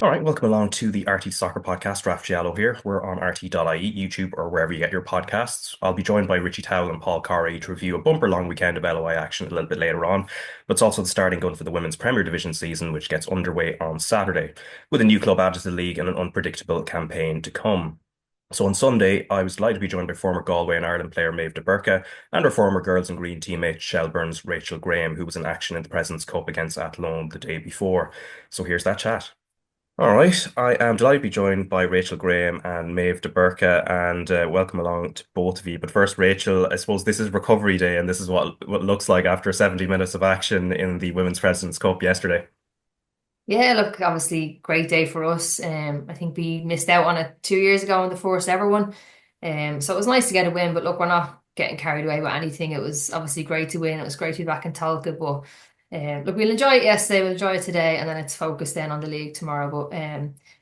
All right, welcome along to the RTÉ Soccer Podcast. Raf Giallo here. We're on RT.ie, YouTube, or wherever you get your podcasts. I'll be joined by Richie Towell and Paul Corry to review a bumper long weekend of LOI action a little bit later on. But it's also the starting gun for the Women's Premier Division season, which gets underway on Saturday, with a new club added to the league and an unpredictable campaign to come. So on Sunday, I was delighted to be joined by former Galway and Ireland player Méabh and Búrca and our former Girls in Green teammate Shelbourne's Rachel Graham, who was in action in the President's Cup against Athlone the day before. So here's that chat. All right, I am delighted to be joined by Rachel Graham and Maeve de Búrca, and welcome along to both of you. But first, Rachel, I suppose this is recovery day, and this is what it looks like after 70 minutes of action in the Women's President's Cup yesterday. Yeah, look, obviously great day for us. I think we missed out on it 2 years ago in the first ever one. So it was nice to get a win, but look, we're not getting carried away with anything. It was obviously great to win. It was great to be back in Tolka, but look, we'll enjoy it yesterday, we'll enjoy it today, and then it's focused then on the league tomorrow. But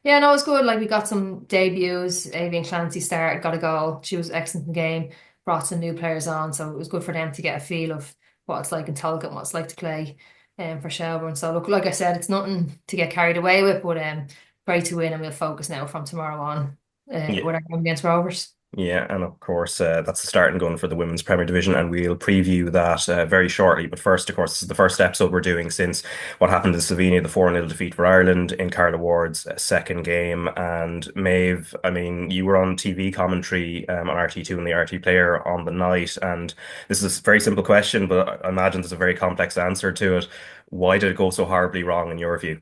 yeah, no, it was good. Like we got some debuts. Avian Clancy started, got a goal. She was excellent in the game, brought some new players on, so it was good for them to get a feel of what it's like in Tolka and what it's like to play for Shelbourne. So look, like I said, it's nothing to get carried away with, but great to win, and we'll focus now from tomorrow on with our game against Rovers. Yeah, and of course, that's the starting gun for the Women's Premier Division, and we'll preview that very shortly. But first, of course, this is the first episode we're doing since what happened in Slovenia, the 4-0 defeat for Ireland in Carla Ward's second game. And Maeve, I mean, you were on TV commentary on RT2 and the RT player on the night, and this is a very simple question, but I imagine there's a very complex answer to it. Why did it go so horribly wrong in your view?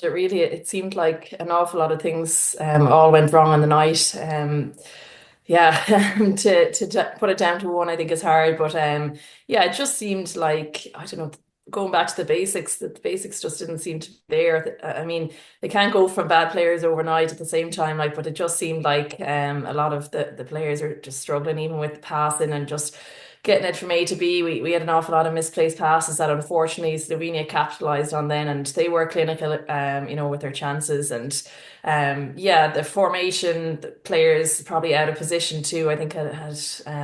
It seemed like an awful lot of things all went wrong on the night. Yeah, to put it down to one, I think is hard. But yeah, it just seemed like, I don't know, going back to the basics, that the basics just didn't seem to be there. I mean, they can't go from bad players overnight at the same time, like, but it just seemed like a lot of the players are just struggling even with the passing and just getting it from A to B. We had an awful lot of misplaced passes that unfortunately Slovenia capitalised on then, and they were clinical, with their chances. And yeah, the formation, the players probably out of position too, I think had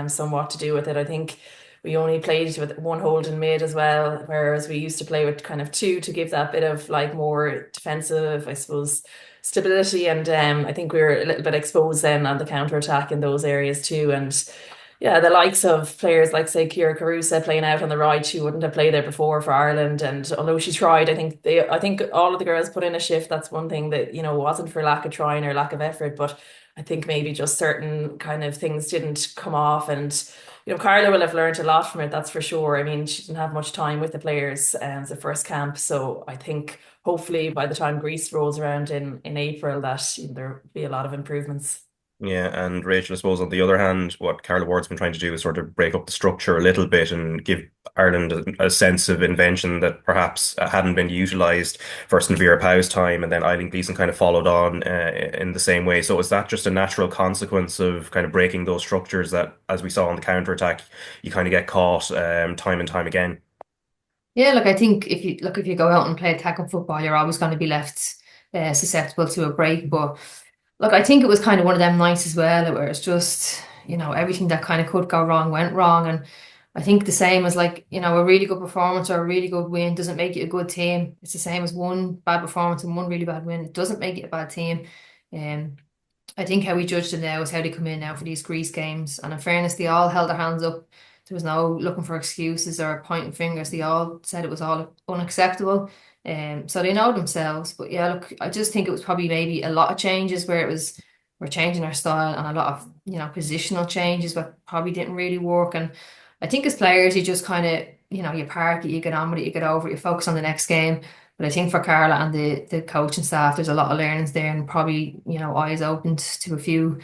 somewhat to do with it. I think we only played with one holding mid as well, whereas we used to play with kind of two to give that bit of like more defensive, I suppose, stability. And I think we were a little bit exposed then on the counter attack in those areas too. And yeah, the likes of players like, say, Kira Carusa playing out on the right, she wouldn't have played there before for Ireland. And although she tried, I think all of the girls put in a shift. That's one thing that, wasn't for lack of trying or lack of effort, but I think maybe just certain kind of things didn't come off. And, Carla will have learned a lot from it, that's for sure. I mean, she didn't have much time with the players as the first camp. So I think hopefully by the time Greece rolls around in April, that there'll be a lot of improvements. Yeah, and Rachel, I suppose on the other hand, what Carla Ward's been trying to do is sort of break up the structure a little bit and give Ireland a sense of invention that perhaps hadn't been utilised first in Vera Pauw's time, and then Eileen Gleeson kind of followed on in the same way. So is that just a natural consequence of kind of breaking those structures that, as we saw on the counter attack, you kind of get caught time and time again? Yeah, look, I think if you go out and play attacking football, you're always going to be left susceptible to a break. But look, I think it was kind of one of them nights as well, where it's just, everything that kind of could go wrong went wrong. And I think the same as like, a really good performance or a really good win doesn't make you a good team. It's the same as one bad performance and one really bad win. It doesn't make it a bad team. I think how we judge them now is how they come in now for these Greece games. And in fairness, they all held their hands up. There was no looking for excuses or pointing fingers. They all said it was all unacceptable. So they know themselves. But yeah, look, I just think it was probably maybe a lot of changes where we're changing our style, and a lot of, positional changes that probably didn't really work. And I think as players, you just kind of, you park it, you get on with it, you get over it, you focus on the next game. But I think for Carla and the coaching staff, there's a lot of learnings there, and probably, eyes opened to a few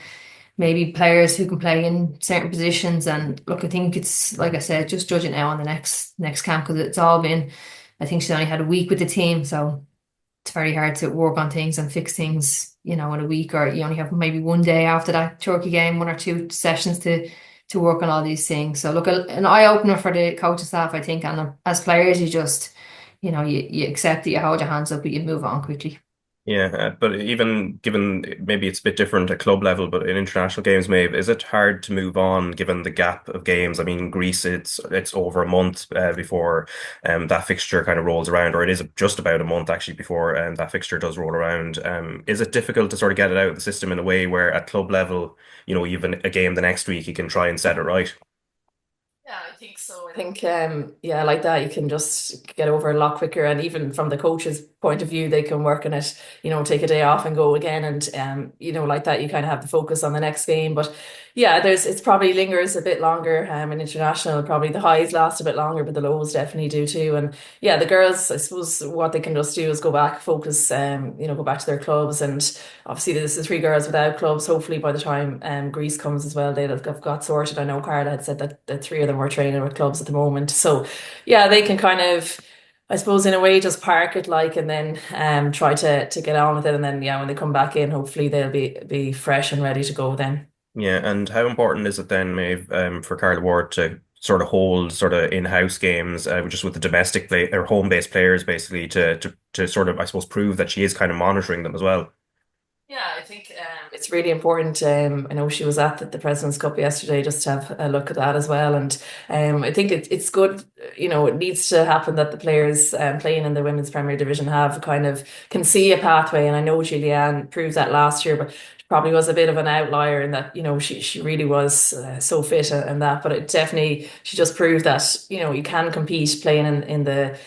maybe players who can play in certain positions. And look, I think it's, like I said, just judge it now on the next camp, because it's all been, I think she's only had a week with the team, so it's very hard to work on things and fix things, in a week, or you only have maybe one day after that Turkey game, one or two sessions to work on all these things. So look, an eye opener for the coaching staff, I think, and as players, you just, you accept that, you hold your hands up, but you move on quickly. Yeah, but even given maybe it's a bit different at club level, but in international games, maybe is it hard to move on given the gap of games? I mean, Greece, it's over a month before that fixture kind of rolls around, or it is just about a month actually before that fixture does roll around. Is it difficult to sort of get it out of the system in a way where at club level, you've a game the next week, you can try and set it right? Yeah, I think so. I think yeah, like that you can just get over a lot quicker, and even from the coach's point of view, they can work on it, take a day off and go again, and like that you kind of have the focus on the next game. But yeah, it's probably lingers a bit longer in international. Probably the highs last a bit longer, but the lows definitely do too. And yeah, the girls, I suppose what they can just do is go back, focus, go back to their clubs. And obviously there's the three girls without clubs. Hopefully by the time Greece comes as well, they'll have got sorted. I know Carla had said that the three of them were training with clubs at the moment. So yeah, they can kind of, I suppose in a way just park it, like, and then try to get on with it. And then yeah, when they come back in, hopefully they'll be fresh and ready to go then. Yeah, and how important is it then, Maeve, for Carla Ward to sort of hold sort of in-house games, just with the domestic play or home-based players, basically, to sort of, I suppose, prove that she is kind of monitoring them as well. Yeah, I think it's really important. I know she was at the President's Cup yesterday just to have a look at that as well. And I think it's good, it needs to happen that the players playing in the Women's Premier Division have kind of can see a pathway. And I know Julianne proved that last year, but she probably was a bit of an outlier in that, she really was so fit and that. But it definitely, she just proved that, you can compete playing in the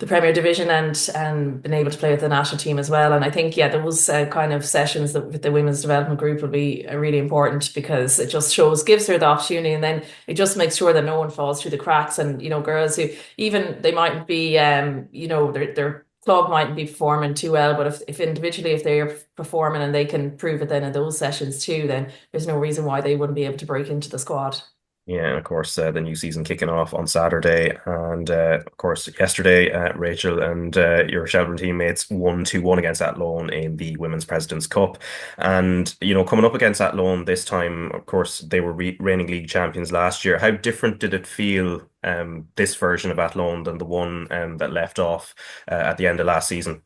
Premier Division and been able to play with the national team as well. And I think, yeah, those kind of sessions that with the women's development group will be really important because it just gives her the opportunity, and then it just makes sure that no one falls through the cracks. And girls who even they mightn't be, their club mightn't be performing too well, but if individually if they're performing and they can prove it then in those sessions too, then there's no reason why they wouldn't be able to break into the squad. Yeah, and of course, the new season kicking off on Saturday. And of course, yesterday, Rachel and your Shelburne teammates won 2-1 against Athlone in the Women's President's Cup. And, coming up against Athlone this time, of course, they were re reigning league champions last year. How different did it feel, this version of Athlone than the one that left off at the end of last season?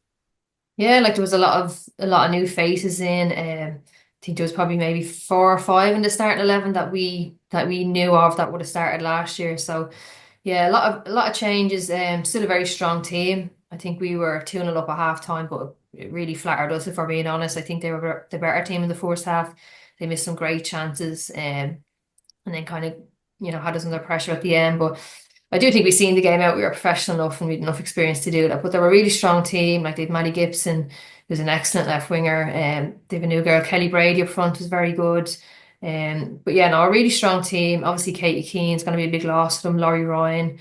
Yeah, like there was a lot of new faces in. I think there was probably maybe 4 or 5 in the starting 11 that we knew of that would have started last year. So yeah, a lot of changes. Still a very strong team. I think we were 2-0 up at half time, but it really flattered us if we're being honest. I think they were the better team in the first half. They missed some great chances, and then kind of had us under pressure at the end. But I do think we seen the game out. We were professional enough and we had enough experience to do that. But they were a really strong team. Like they've Maddie Gibson, who's an excellent left winger. They've a new girl, Kelly Brady up front, who's very good. But yeah, no, a really strong team. Obviously, Katie Keane's going to be a big loss to them. Laurie Ryan.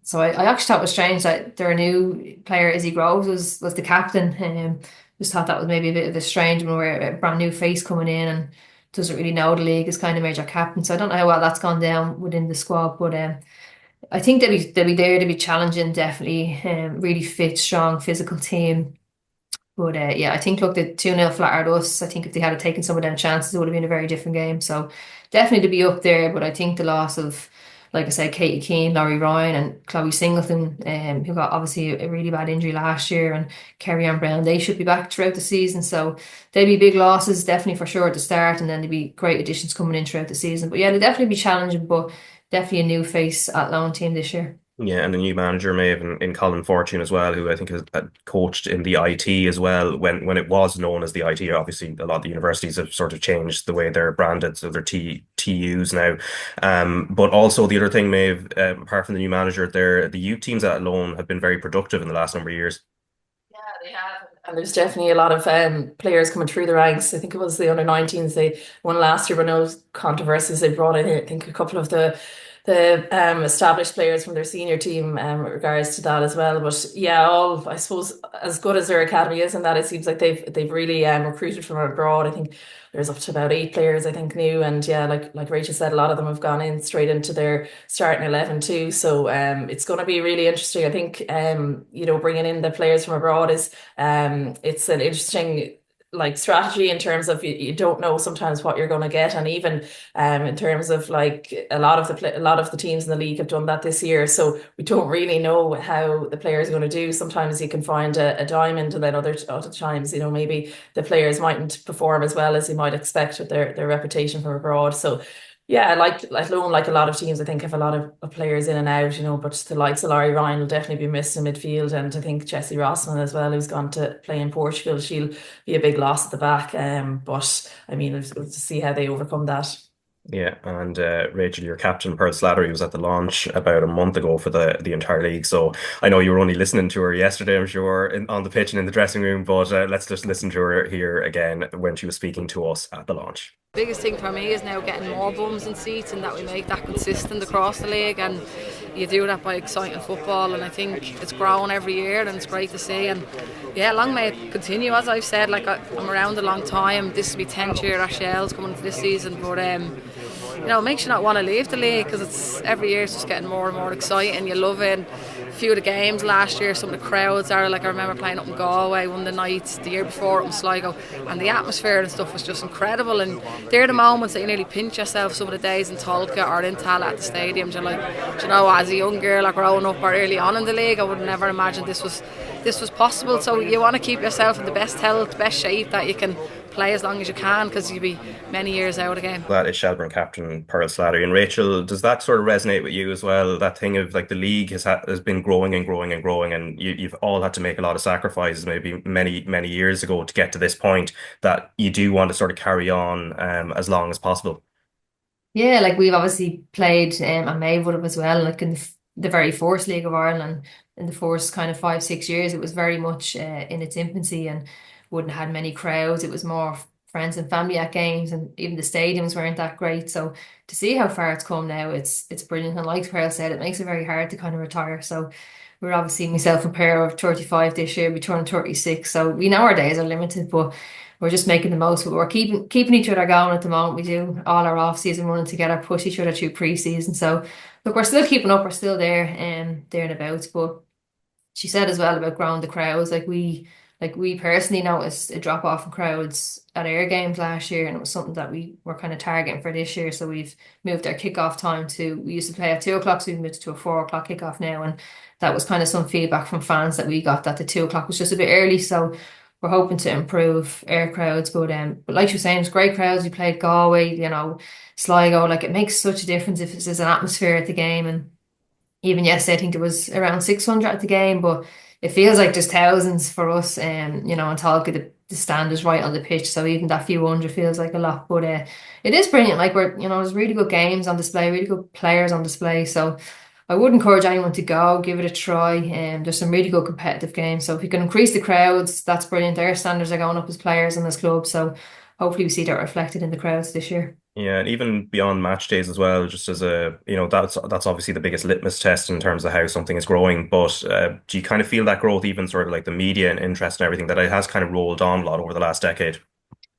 So I actually thought it was strange that their new player, Izzy Groves, was the captain. Just thought that was maybe a bit of a strange one where a brand new face coming in and doesn't really know the league is kind of major captain. So I don't know how well that's gone down within the squad, but I think they'll be there to be challenging, definitely. Really fit, strong, physical team. But yeah, I think look, the 2-0 flattered us. I think if they had taken some of them chances, it would have been a very different game. So definitely to be up there. But I think the loss of, like I said, Katie Keane, Laurie Ryan, and Chloe Singleton, who got obviously a really bad injury last year, and Kerry Ann Brown, they should be back throughout the season. So they'd be big losses, definitely for sure at the start, and then there'd be great additions coming in throughout the season. But yeah, they'll definitely be challenging, but definitely a new face at loan team this year. Yeah, and a new manager, Maeve, in Colin Fortune as well, who I think has coached in the IT as well. When it was known as the IT, obviously a lot of the universities have sort of changed the way they're branded, so they're TUs now. But also the other thing, Maeve, apart from the new manager, the youth teams at Lone have been very productive in the last number of years. Yeah, they have. And there's definitely a lot of players coming through the ranks. I think it was the under 19s they won last year, but no controversies. They brought in, I think, a couple of the established players from their senior team with regards to that as well. But yeah, all I suppose as good as their academy is, and that it seems like they've really recruited from abroad. I think there's up to about 8 players, I think, new, and yeah, like Rachel said, a lot of them have gone in straight into their starting 11 too. So it's going to be really interesting. I think bringing in the players from abroad is it's an interesting like strategy in terms of you don't know sometimes what you're going to get, and even in terms of like a lot of the teams in the league have done that this year, so we don't really know how the players are going to do. Sometimes you can find a diamond, and then other times, maybe the players mightn't perform as well as you might expect with their reputation from abroad. So yeah, like alone, like a lot of teams, I think have a lot of players in and out, but the likes of Larry Ryan will definitely be missed in midfield, and I think Jessie Rossman as well, who's gone to play in Portugal, she'll be a big loss at the back. But I mean, we'll see how they overcome that. Yeah, and Rachel, your captain, Pearl Slattery, was at the launch about a month ago for the entire league. So I know you were only listening to her yesterday, I'm sure, on the pitch and in the dressing room, but let's just listen to her here again when she was speaking to us at the launch. Biggest thing for me is now getting more bums in seats, and that we make that consistent across the league, and you do that by exciting football, and I think it's grown every year and it's great to see. And yeah, long may it continue. As I've said, like I'm around a long time. This will be 10th year at Shell's coming into this season, but it makes you not want to leave the league, because it's every year it's just getting more and more exciting. You love it. A few of the games last year, some of the crowds are like, I remember playing up in Galway one of the nights the year before up in Sligo, and the atmosphere and stuff was just incredible. And they're the moments that you nearly pinch yourself some of the days in Tolka or in Tala at the stadiums. You're like, as a young girl, like growing up or early on in the league, I would never imagine this was possible. So you want to keep yourself in the best health, best shape that you can play as long as you can, because you'll be many years out again. That is Shelbourne captain Pearl Slattery. And Rachel, does that sort of resonate with you as well? That thing of like the league has been growing and growing and growing, and you've all had to make a lot of sacrifices maybe many years ago to get to this point, that you do want to sort of carry on as long as possible. Yeah, like we've obviously played and Méabh would have as well, like in the very first League of Ireland, in the first kind of 5 6 years, it was very much in its infancy and wouldn't have had many crowds. It was more friends and family at games, and even the stadiums weren't that great. So to see how far it's come now, it's brilliant. And like Pearl said, it makes it very hard to kind of retire. So we're obviously, myself and Pearl of 35 this year, we turn 36. So we know our days are limited, but we're just making the most of it. We're keeping each other going at the moment. We do all our off season running together, push each other through pre-season. So look, we're still keeping up, we're still there and there and about. But she said as well about growing the crowds, like we personally noticed a drop off in crowds at Air games last year, and it was something that we were kind of targeting for this year. So we've moved our kickoff time we used to play at 2 o'clock, so we've moved to a 4 o'clock kickoff now, and that was kind of some feedback from fans that we got, that the 2 o'clock was just a bit early. So we're hoping to improve air crowds, but like you're saying, it's great crowds. We played Galway, Sligo. Like, it makes such a difference if there's an atmosphere at the game. And even yesterday, I think there was around 600 at the game, but it feels like there's thousands for us. And in Tolka, the stand is right on the pitch, so even that few hundred feels like a lot. But it is brilliant. Like, there's really good games on display, really good players on display. So I would encourage anyone to go, give it a try. There's some really good competitive games. So if you can increase the crowds, that's brilliant. Their standards are going up as players and as clubs. So hopefully we see that reflected in the crowds this year. Yeah, and even beyond match days as well, just as that's obviously the biggest litmus test in terms of how something is growing. But do you kind of feel that growth, even sort of like the media and interest and everything, that it has kind of rolled on a lot over the last decade?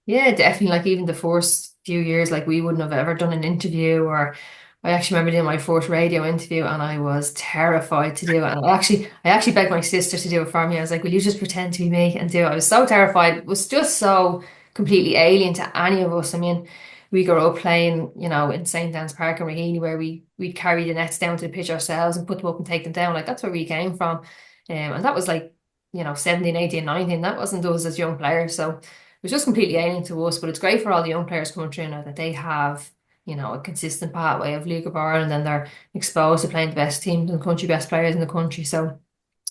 Yeah, definitely. Like, even the first few years, like, we wouldn't have ever done an interview, or I actually remember doing my first radio interview and I was terrified to do it. And I actually begged my sister to do it for me. I was like, will you just pretend to be me and do it? I was so terrified. It was just so completely alien to any of us. I mean, we grew up playing, in St. Anne's Park in Raheny, where we'd carry the nets down to the pitch ourselves and put them up and take them down. Like, that's where we came from. And that was like, 17, 18, 19. That wasn't us as young players. So it was just completely alien to us. But it's great for all the young players coming through now that they have a consistent pathway of League of Ireland, and they're exposed to playing the best teams in the country, best players in the country. So it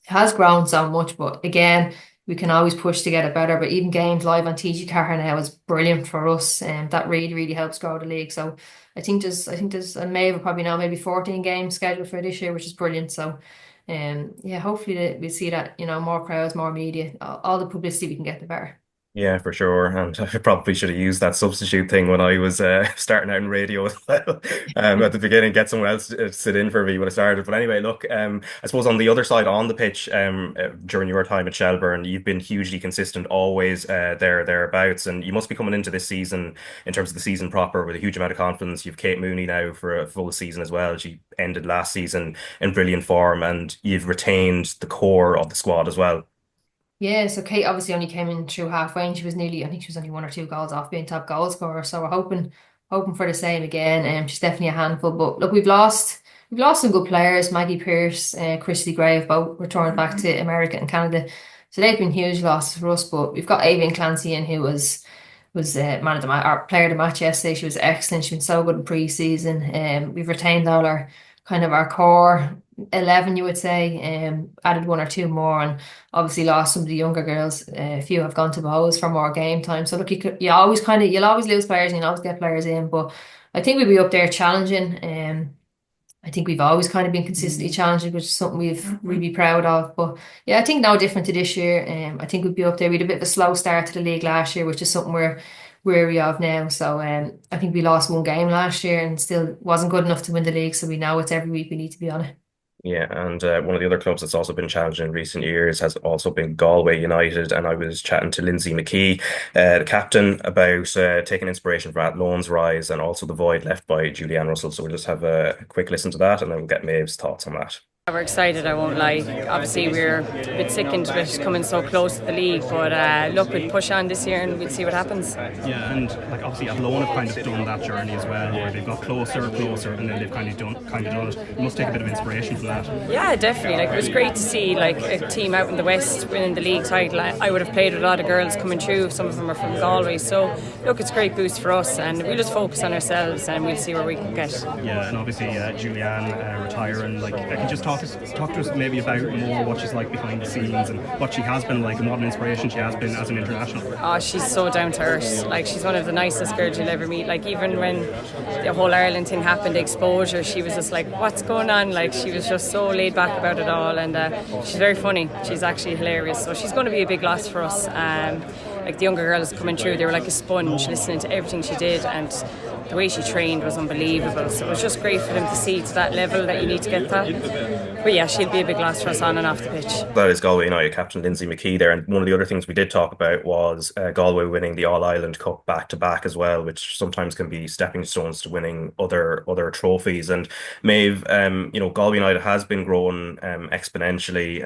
has grown so much, but again, we can always push to get it better. But even games live on TG Car now is brilliant for us, and that really, really helps grow the league. So I think there's and May have probably now maybe 14 games scheduled for this year, which is brilliant. So yeah, hopefully we'll see that, more crowds, more media, all the publicity we can get, the better. Yeah, for sure. And I probably should have used that substitute thing when I was starting out in radio as well. At the beginning, get someone else to sit in for me when I started. But anyway, look, I suppose on the other side, on the pitch, during your time at Shelbourne, you've been hugely consistent, always thereabouts. And you must be coming into this season, in terms of the season proper, with a huge amount of confidence. You've Kate Mooney now for a full season as well. She ended last season in brilliant form, and you've retained the core of the squad as well. Yeah, so Kate obviously only came in through halfway, and she was nearly, I think she was only 1 or 2 goals off being top goal scorer. So we're hoping for the same again. She's definitely a handful. But look, we've lost some good players. Maggie Pierce, Christy Gray have both returned back to America and Canada. So they've been huge losses for us. But we've got Avian Clancy in, who was man of the match, our player of the match yesterday. She was excellent. She's been so good in pre-season. We've retained all our kind of our core 11, you would say. Added 1 or 2 more, and obviously lost some of the younger girls. A few have gone to Bohs for more game time. So look, you'll always lose players and you'll always get players in, but I think we'll be up there challenging. I think we've always kind of been consistently challenging, which is something we've really proud of. But yeah, I think no different to this year. I think we'd be up there. We had a bit of a slow start to the league last year, which is something we're wary of now. So I think we lost 1 game last year and still wasn't good enough to win the league. So we know it's every week we need to be on it. Yeah, and one of the other clubs that's also been challenging in recent years has also been Galway United. And I was chatting to Lindsay McKee, the captain, about taking inspiration from Athlon's rise and also the void left by Julianne Russell. So we'll just have a quick listen to that, and then we'll get Mave's thoughts on that. We're excited, I won't lie. Obviously, we're a bit sickened with coming so close to the league, but look, we'll push on this year and we'll see what happens. Yeah, and like obviously Athlone have kind of done that journey as well, where they've got closer, and then they've kind of done it. You must take a bit of inspiration from that. Yeah, definitely. Like, it was great to see like a team out in the West winning the league title. I would have played with a lot of girls coming through. Some of them are from Galway, so look, it's a great boost for us, and we'll just focus on ourselves and we'll see where we can get. Yeah, and obviously Julianne retiring. Like, can you just talk to us maybe about more what she's like behind the scenes and what she has been like and what an inspiration she has been as an international. Oh, she's so down to earth. Like, she's one of the nicest girls you'll ever meet. Like, even when the whole Ireland thing happened, the exposure, she was just like, what's going on? Like, she was just so laid back about it all, and she's very funny. She's actually hilarious, so she's going to be a big loss for us. Like, the younger girls coming through, they were like a sponge listening to everything she did, and the way she trained was unbelievable. So it was just great for them to see to that level that you need to get that. But yeah, she'll be a big loss for us on and off the pitch. That is Galway United captain Lindsay McKee there. And one of the other things we did talk about was Galway winning the All-Ireland Cup back-to-back as well, which sometimes can be stepping stones to winning other trophies. And Maeve, Galway United has been growing exponentially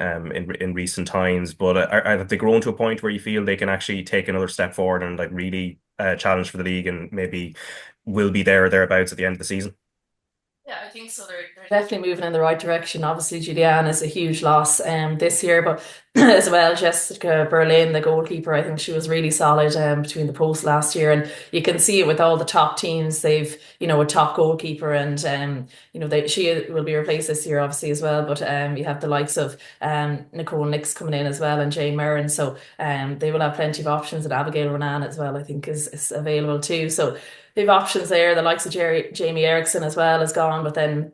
in recent times, but have they grown to a point where you feel they can actually take another step forward and like really challenge for the league and maybe will be there or thereabouts at the end of the season? Yeah, I think so. They're definitely moving in the right direction. Obviously, Julianne is a huge loss this year, but as well, Jessica Berlin, the goalkeeper, I think she was really solid between the posts last year, and you can see it with all the top teams. They've a top goalkeeper, and she will be replaced this year, obviously as well. But you have the likes of Nicole Nix coming in as well, and Jane Merrin, so they will have plenty of options. And Abigail Ronan as well, I think, is available too. So they've options there. The likes of Jamie Erickson as well is gone, but then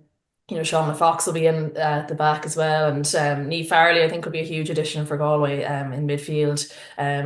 Shauna Fox will be in at the back as well, and Niamh Farley I think will be a huge addition for Galway in midfield.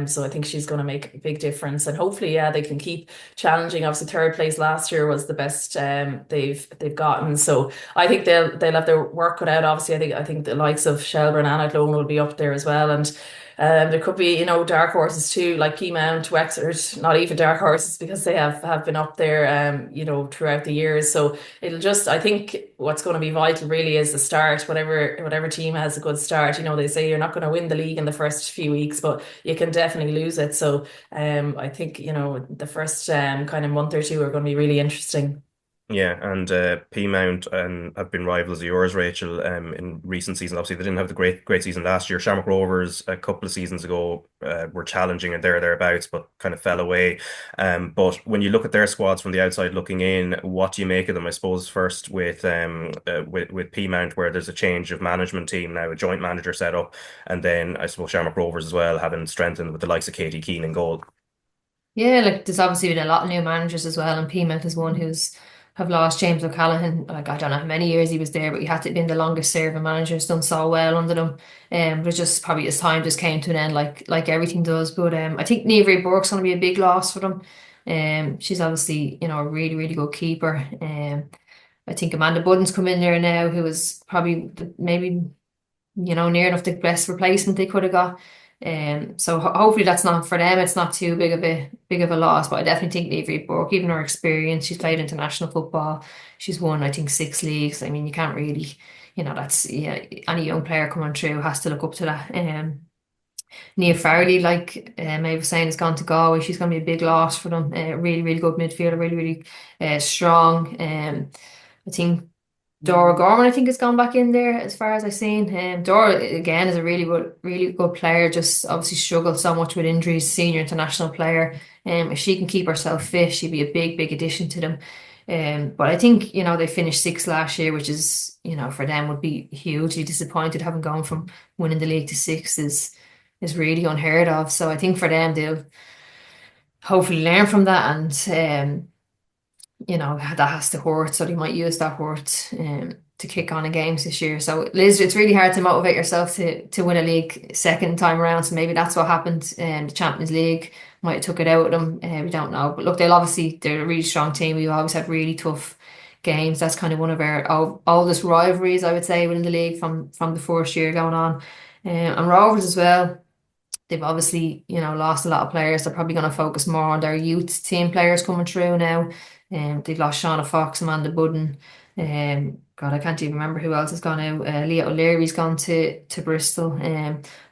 So I think she's going to make a big difference, and hopefully they can keep challenging. Obviously, third place last year was the best they've gotten, so I think they'll have their work cut out. Obviously, I think the likes of Shelburne and Athlone will be up there as well, and there could be, dark horses too, like Peamount, Wexford, not even dark horses because they have been up there, throughout the years. So I think what's going to be vital really is the start. Whatever team has a good start, they say you're not going to win the league in the first few weeks, but you can definitely lose it. So I think, the first kind of month or two are going to be really interesting. Yeah, and Peamount have been rivals of yours, Rachel, in recent seasons. Obviously, they didn't have the great season last year. Shamrock Rovers a couple of seasons ago were challenging and thereabouts, but kind of fell away. But when you look at their squads from the outside looking in, what do you make of them? I suppose first with Peamount, where there's a change of management team now, a joint manager set up, and then I suppose Shamrock Rovers as well, having strengthened with the likes of Katie Keane in goal. Yeah, like there's obviously been a lot of new managers as well, and Peamount is one who's have lost James O'Callaghan. Like, I don't know how many years he was there, but he had to have been the longest serving manager. Has done so well under them. But just probably his time just came to an end, like everything does. But I think Niamh Burke's going to be a big loss for them. She's obviously a really really good keeper. I think Amanda Budden's come in there now, who was probably maybe near enough the best replacement they could have got. So hopefully that's not for them. It's not too big of a loss, but I definitely think Niamh Burke, even her experience, she's played international football. She's won, I think, 6 leagues. I mean, you can't really, that's any young player coming through has to look up to that. Nia Farley, like Maeve was saying, has gone to Galway. She's going to be a big loss for them. Really, really good midfielder, really, really strong. I think Dora Gorman, I think, has gone back in there as far as I've seen. Dora, again, is a really good player, just obviously struggled so much with injuries, senior international player. If she can keep herself fit, she'd be a big addition to them. But I think, they finished sixth last year, which is, for them would be hugely disappointed. Having gone from winning the league to sixth is really unheard of. So I think for them, they'll hopefully learn from that, and that has to hurt, so they might use that hurt to kick on in games this year. So Liz, it's really hard to motivate yourself to win a league second time around. So maybe that's what happened. The Champions League might have took it out of them. We don't know. But look, they're a really strong team. We've always had really tough games. That's kind of one of our oldest rivalries, I would say, within the league from the first year going on. And Rovers as well. They've obviously, lost a lot of players. They're probably going to focus more on their youth team players coming through now. They've lost Shauna Fox, Amanda Budden. God, I can't even remember who else has gone out. Leah O'Leary's gone to Bristol.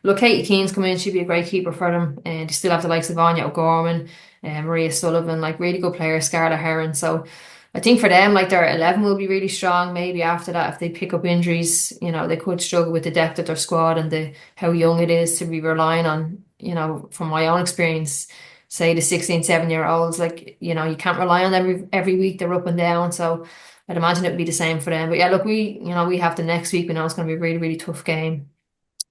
Look, Katie Keane's come in. She'd be a great keeper for them. And they still have the likes of Anya O'Gorman, Maria Sullivan, like really good players, Scarlett Heron. So I think for them, like their 11 will be really strong. Maybe after that, if they pick up injuries, they could struggle with the depth of their squad and how young it is to be relying on, from my own experience, say the 16, 7-year-olds, like, you can't rely on them every week. They're up and down. So I'd imagine it would be the same for them. But yeah, look, we have the next week. We know it's going to be a really, really tough game.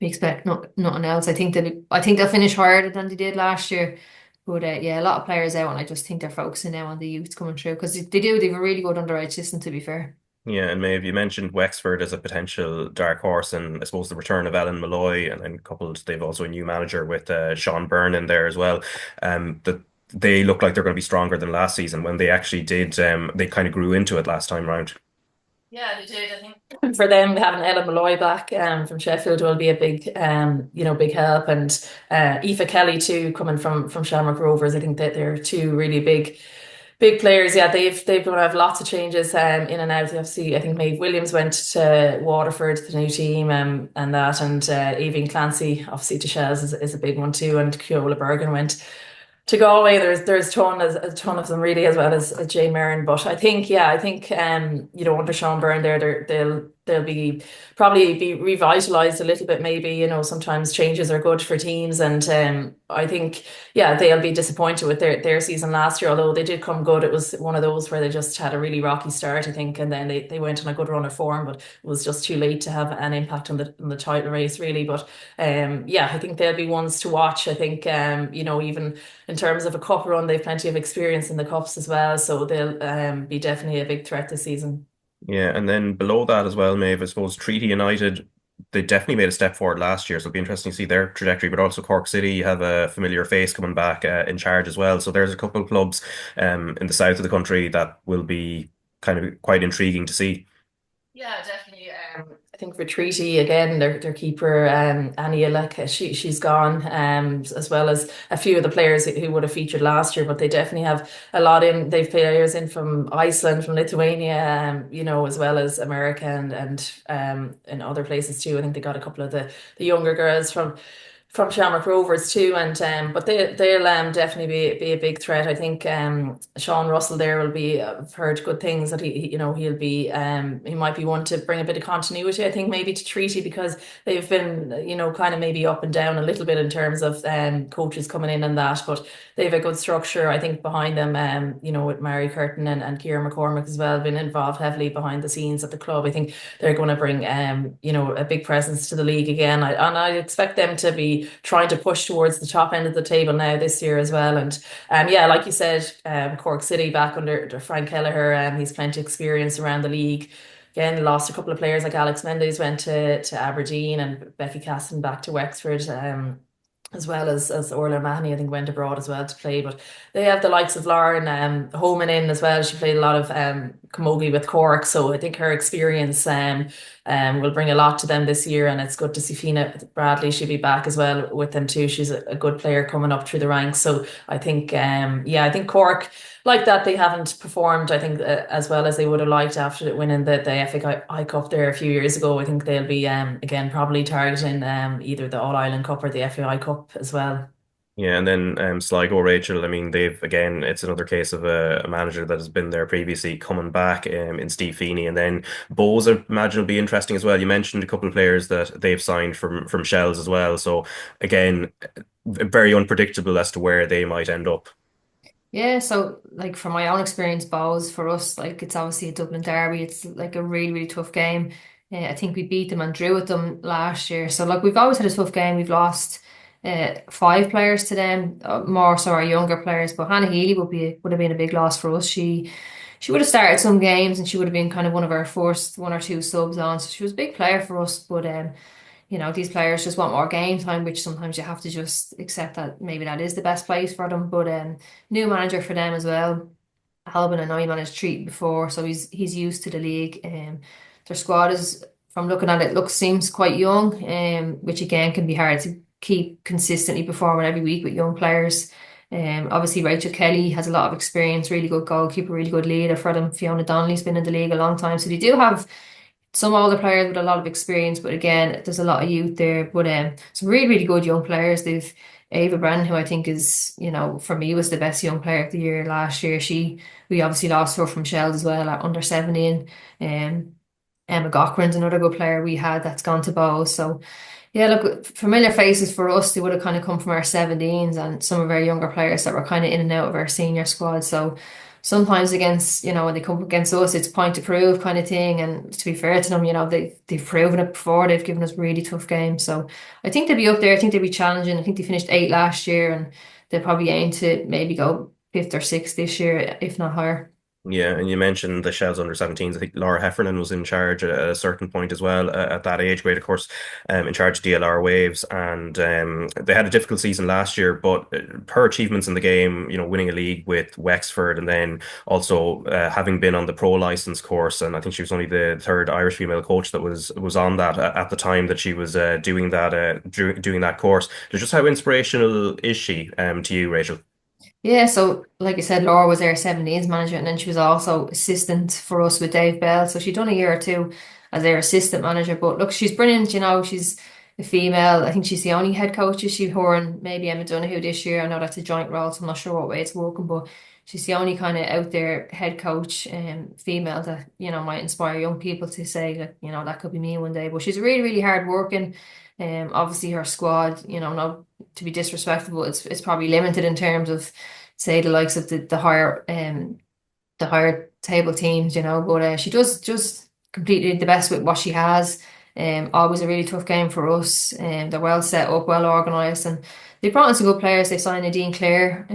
We expect nothing else. I think they'll finish higher than they did last year. But yeah, a lot of players out, and I just think they're focusing now on the youth coming through, because they have a really good underage system, to be fair. Yeah, and maybe you mentioned Wexford as a potential dark horse, and I suppose the return of Ellen Malloy, and then coupled, they've also a new manager with Sean Byrne in there as well. That they look like they're going to be stronger than last season when they actually did. They kind of grew into it last time round. Yeah, they did. I think for them, having Ellen Malloy back from Sheffield will be a big, big help, and Aoife Kelly too, coming from Shamrock Rovers. I think that they're two really big players. Yeah, they've going to have lots of changes in and out. Obviously, I think Maeve Williams went to Waterford, the new team, and Aoibhinn Clancy, obviously, to Shells is a big one too, and Ceola Bergen went to Galway. There's a ton of them really, as well as Jane Merrin. But I think under Sean Byrne they'll probably be revitalized a little bit, maybe. Sometimes changes are good for teams, and I think they'll be disappointed with their season last year, although they did come good. It was one of those where they just had a really rocky start, I think, and then they went on a good run of form, but it was just too late to have an impact on the title race, really. But I think they'll be ones to watch. I think even in terms of a cup run, they've plenty of experience in the cups as well, so they'll be definitely a big threat this season. Yeah, and then below that as well, Maeve, I suppose Treaty United, they definitely made a step forward last year, so it'll be interesting to see their trajectory. But also Cork City, you have a familiar face coming back in charge as well. So there's a couple of clubs in the south of the country that will be kind of quite intriguing to see. Yeah, definitely. I think for Treaty, again, their keeper, Annie Alec, she's gone, as well as a few of the players who would have featured last year, but they definitely have a lot in. They've players in from Iceland, from Lithuania, as well as America and in other places too. I think they got a couple of the younger girls from Shamrock Rovers too, and but they'll definitely be a big threat. I think Sean Russell there will be. I've heard good things that he'll be he might be one to bring a bit of continuity. I think maybe to Treaty, because they've been kind of maybe up and down a little bit in terms of coaches coming in and that, but they have a good structure, I think, behind them. With Mary Curtin and Ciara McCormick as well, been involved heavily behind the scenes at the club. I think they're going to bring a big presence to the league again. I expect them to be trying to push towards the top end of the table now this year as well. And like you said, Cork City back under Frank Kelleher, he's plenty of experience around the league. Again, lost a couple of players, like Alex Mendes went to Aberdeen, and Becky Caston back to Wexford, as well as Orla Mahoney, I think, went abroad as well to play. But they have the likes of Lauren Holman in as well. She played a lot of camogie with Cork, so I think her experience will bring a lot to them this year. And it's good to see Fina Bradley, she'll be back as well with them too. She's a good player coming up through the ranks. So I think I think Cork like that, they haven't performed, I think, as well as they would have liked after winning the FAI Cup there a few years ago. I think they'll be again probably targeting either the All Ireland Cup or the FAI Cup as well. Yeah, and then Sligo Rachel, I mean, they've again, it's another case of a manager that has been there previously coming back in Steve Feeney, and then Bowes, I imagine, will be interesting as well. You mentioned a couple of players that they've signed from Shells as well, so again, very unpredictable as to where they might end up. Yeah, so like from my own experience, Bows for us, like it's obviously a Dublin derby. It's like a really, really tough game. I think we beat them and drew with them last year. So like we've always had a tough game. We've lost five players to them, more so our younger players. But Hannah Healy would have been a big loss for us. She would have started some games and she would have been kind of one of our first one or two subs on. So she was a big player for us. But these players just want more game time, which sometimes you have to just accept that maybe that is the best place for them. But new manager for them as well. Albin, I know he managed Treaty before, so he's used to the league. Their squad is, from looking at it, seems quite young, which again can be hard to keep consistently performing every week with young players. Obviously Rachel Kelly has a lot of experience, really good goalkeeper, really good leader for them. Fiona Donnelly's been in the league a long time, so they do have some older players with a lot of experience, but again, there's a lot of youth there. But some really, really good young players. They've Ava Brennan, who I think is, for me was the best young player of the year last year. We obviously lost her from Shells as well at under 17. Emma Cochran's another good player we had that's gone to Bow. So yeah, look, familiar faces for us. They would have kind of come from our 17s and some of our younger players that were kind of in and out of our senior squad. So sometimes against, when they come against us, it's point to prove kind of thing. And to be fair to them, they've proven it before. They've given us really tough games. So I think they'll be up there. I think they'll be challenging. I think they finished 8th last year and they'll probably aim to maybe go 5th or 6th this year, if not higher. Yeah, and you mentioned the Shells under 17s. I think Laura Heffernan was in charge at a certain point as well at that age grade, of course, in charge of DLR Waves. And they had a difficult season last year, but her achievements in the game, winning a league with Wexford and then also having been on the pro license course. And I think she was only the third Irish female coach that was on that at the time that she was doing that course. So just how inspirational is she to you, Rachel? Yeah, so like I said, Laura was our 17s manager and then she was also assistant for us with Dave Bell. So she'd done a year or two as their assistant manager. But look, she's brilliant, she's a female. I think she's the only head coach. Her and maybe Emma Donoghue this year. I know that's a joint role, so I'm not sure what way it's working, but she's the only kind of out there head coach female that, might inspire young people to say that, that could be me one day. But she's really, really hard working. Obviously her squad, not to be disrespectful, it's probably limited in terms of say the likes of the higher table teams, but she does just completely the best with what she has. Always a really tough game for us. They're well set up, well organised, and they brought in some good players. They signed Nadine Clare,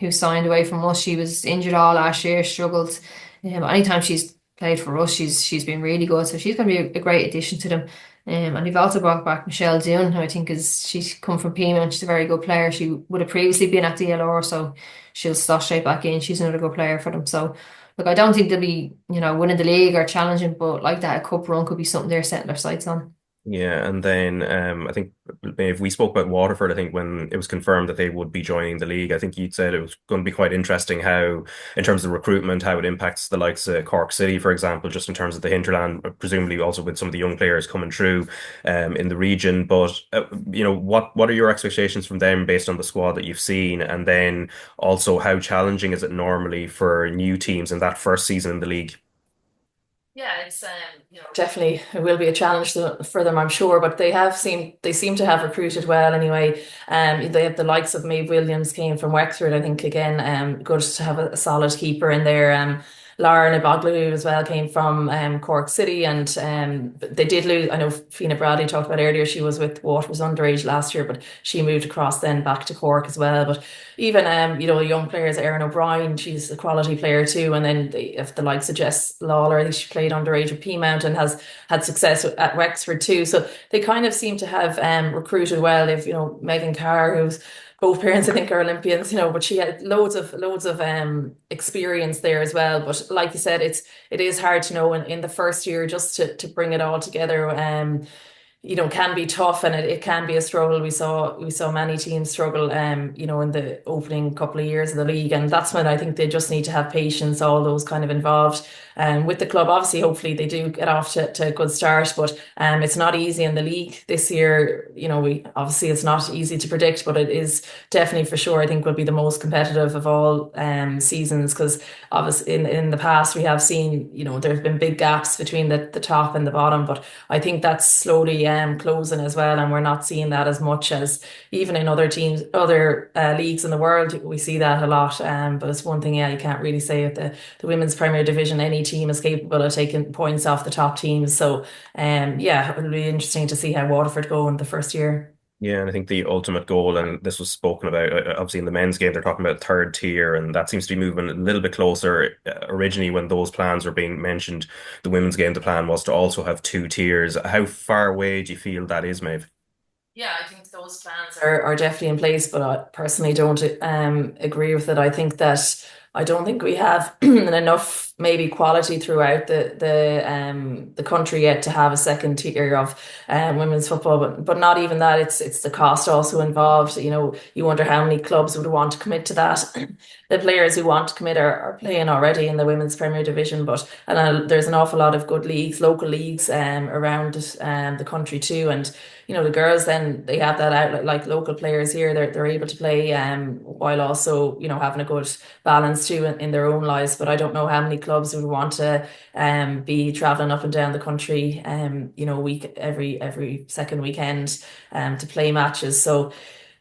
who signed away from us. She was injured all last year, struggled. Anytime she's played for us, she's been really good. So she's going to be a great addition to them. And they've also brought back Michelle Doon, who I think she's come from Peamount. She's a very good player. She would have previously been at DLR, so she'll slot straight back in. She's another good player for them. So look, I don't think they'll be, winning the league or challenging, but like that, a cup run could be something they're setting their sights on. Yeah, and then I think if we spoke about Waterford, I think when it was confirmed that they would be joining the league, I think you'd said it was going to be quite interesting how, in terms of recruitment, how it impacts the likes of Cork City, for example, just in terms of the hinterland, presumably also with some of the young players coming through in the region. But what are your expectations from them based on the squad that you've seen, and then also how challenging is it normally for new teams in that first season in the league? Yeah, it's definitely it will be a challenge for them, I'm sure. But they seem to have recruited well anyway. They have the likes of Maeve Williams came from Wexford. I think again, good to have a solid keeper in there. Lara Naboglu as well came from Cork City, and they did lose. I know Fiona Bradley talked about earlier. She was with Waterford's underage last year, but she moved across then back to Cork as well. But even young players, Erin O'Brien, she's a quality player too. And then if the likes of Jess Lawler, I think she played underage with Peamount and has had success at Wexford too. So they kind of seem to have recruited well. If Megan Carr, who's both parents, I think, are Olympians, but she had loads of experience there as well. But like you said, it is hard to know in the first year just to bring it all together. can be tough, and it can be a struggle. We saw many teams struggle, in the opening couple of years of the league, and that's when I think they just need to have patience, all those kind of involved, with the club. Obviously, hopefully they do get off to a good start, but it's not easy in the league this year. We obviously it's not easy to predict, but it is definitely for sure. I think will be the most competitive of all seasons, because obviously in the past we have seen there have been big gaps between the top and the bottom, but I think that's slowly closing as well, and we're not seeing that as much as even in other teams, other leagues in the world. We see that a lot, but it's one thing, you can't really say at the Women's Premier Division any team is capable of taking points off the top teams. So, it'll be interesting to see how Waterford go in the first year. Yeah, and I think the ultimate goal, and this was spoken about, obviously in the men's game, they're talking about third tier, and that seems to be moving a little bit closer. Originally, when those plans were being mentioned, the women's game, the plan was to also have two tiers. How far away do you feel that is, Maeve? Yeah, I think those plans are definitely in place, but I personally don't agree with it. I don't think we have enough maybe quality throughout the country yet to have a second tier of women's football. But not even that. It's the cost also involved. You wonder how many clubs would want to commit to that. The players who want to commit are playing already in the Women's Premier Division, but there's an awful lot of good leagues, local leagues around the country too, and the girls, then they have that outlet, like local players here, they're able to play while also having a good balance too in their own lives. But I don't know how many clubs would want to be traveling up and down the country week every second weekend to play matches. So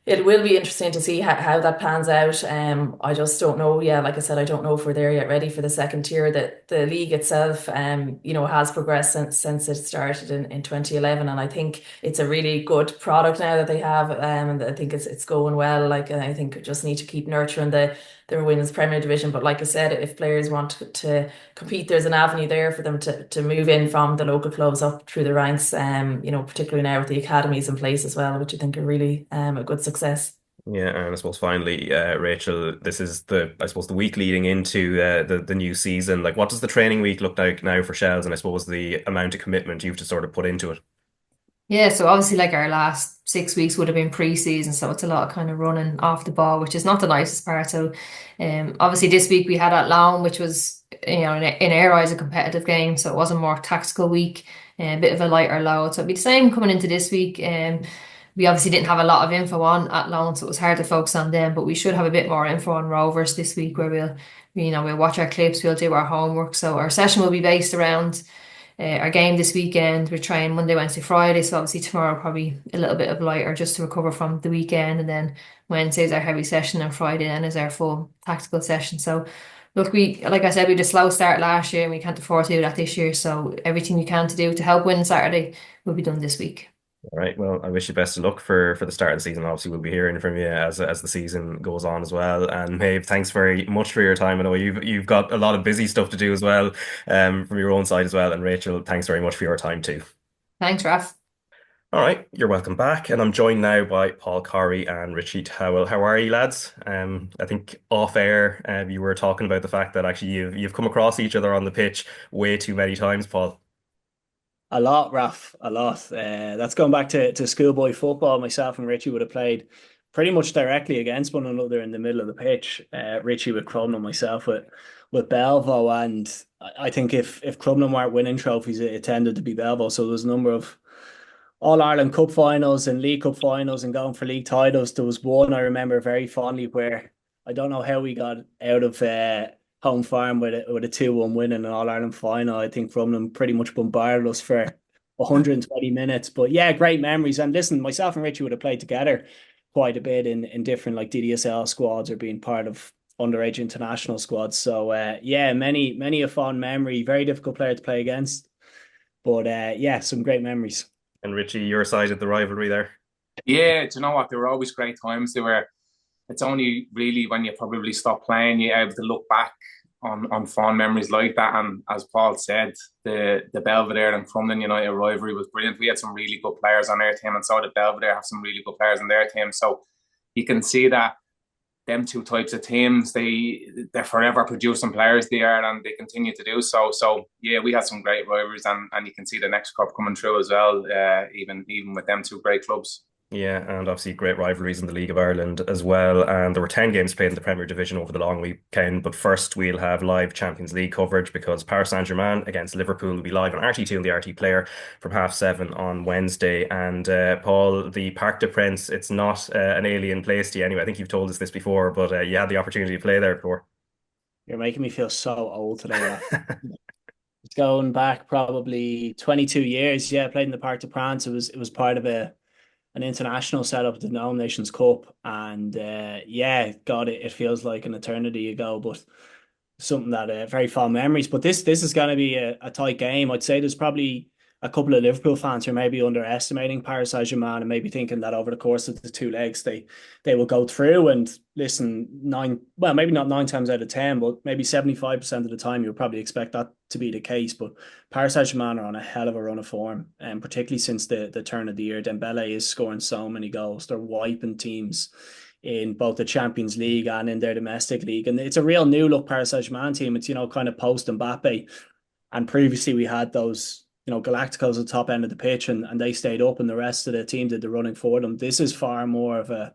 it will be interesting to see how that pans out. I just don't know. Yeah, like I said, I don't know if we're there yet, ready for the second tier. That the league itself, has progressed since it started in 2011, and I think it's a really good product now that they have. And I think it's going well. Like, I think we just need to keep nurturing the Women's Premier Division. But like I said, if players want to compete, there's an avenue there for them to move in from the local clubs up through the ranks. Particularly now with the academies in place as well, which I think are really a good success. Yeah, and I suppose finally, Rachel, this is I suppose the week leading into the new season. Like, what does the training week look like now for Shells, and I suppose the amount of commitment you have to sort of put into it? Yeah, so obviously like our last 6 weeks would have been pre-season, so it's a lot of kind of running off the ball, which is not the nicest part. So obviously this week we had at Lawn, which was in our eyes a competitive game, so it was a more tactical week, a bit of a lighter load. So it'd be the same coming into this week. We obviously didn't have a lot of info on at Lawn, so it was hard to focus on them, but we should have a bit more info on Rovers this week, where we'll watch our clips, we'll do our homework. So our session will be based around our game this weekend. We're trying Monday, Wednesday, Friday, so obviously tomorrow probably a little bit of lighter just to recover from the weekend, and then Wednesday is our heavy session, and Friday then is our full tactical session. So look, like I said, we had a slow start last year and we can't afford to do that this year, so everything we can to do to help win Saturday will be done this week. All right. Well, I wish you best of luck for the start of the season. Obviously, we'll be hearing from you as the season goes on as well. And Maeve, thanks very much for your time. I know you've got a lot of busy stuff to do as well, from your own side as well. And Rachel, thanks very much for your time too. Thanks, Raf. All right, you're welcome back, and I'm joined now by Paul Corry and Richie Towell. How are you, lads? I think off air, you were talking about the fact that actually you've come across each other on the pitch way too many times, Paul. A lot, Raf, a lot. That's going back to schoolboy football. Myself and Richie would have played pretty much directly against one another in the middle of the pitch. Richie with Crumlin, myself with Belvo, and I think if Crumlin weren't winning trophies, it tended to be Belvo. So there's a number of All-Ireland Cup finals and League Cup finals and going for league titles. There was one I remember very fondly where I don't know how we got out of home farm with a 2-1 win in an All-Ireland final. I think Crumlin pretty much bombarded us for 120 minutes. But yeah, great memories. And listen, myself and Richie would have played together quite a bit in different like DDSL squads or being part of underage international squads. So yeah, many a fond memory. Very difficult player to play against. But yeah, some great memories. And Richie, your side of the rivalry there? Yeah, do you know what? They were always great times. It's only really when you probably stop playing you're able to look back on fond memories like that. And as Paul said, the Belvedere and Crumlin United rivalry was brilliant. We had some really good players on their team, and so did Belvedere have some really good players on their team. So you can see that them two types of teams, they're forever producing players there, and they continue to do so. So yeah, we had some great rivals, and you can see the next cup coming through as well, even with them two great clubs. Yeah, and obviously great rivalries in the League of Ireland as well. And there were 10 games played in the Premier Division over the long weekend. But first, we'll have live Champions League coverage because Paris Saint-Germain against Liverpool will be live on RT2 and the RT Player from 7:30 on Wednesday. And Paul, the Parc des Princes, it's not an alien place to you anyway. I think you've told us this before, but you had the opportunity to play there before. You're making me feel so old today. It's going back probably 22 years. Yeah, I played in the Parc des Princes. It was part of an international setup, the Gnome Nations Cup, and yeah, God, it feels like an eternity ago, but something that very fond memories. But this is going to be a tight game. I'd say there's probably a couple of Liverpool fans who are maybe underestimating Paris Saint-Germain and maybe thinking that over the course of the two legs they will go through. And listen, maybe not 9 times out of 10, but maybe 75% of the time you'll probably expect that to be the case. But Paris Saint-Germain are on a hell of a run of form, and particularly since the turn of the year. Dembele is scoring so many goals. They're wiping teams in both the Champions League and in their domestic league. And it's a real new look Paris Saint-Germain team. It's, kind of post Mbappe. And previously we had those, Galacticos at the top end of the pitch, and they stayed up and the rest of the team did the running for them. This is far more of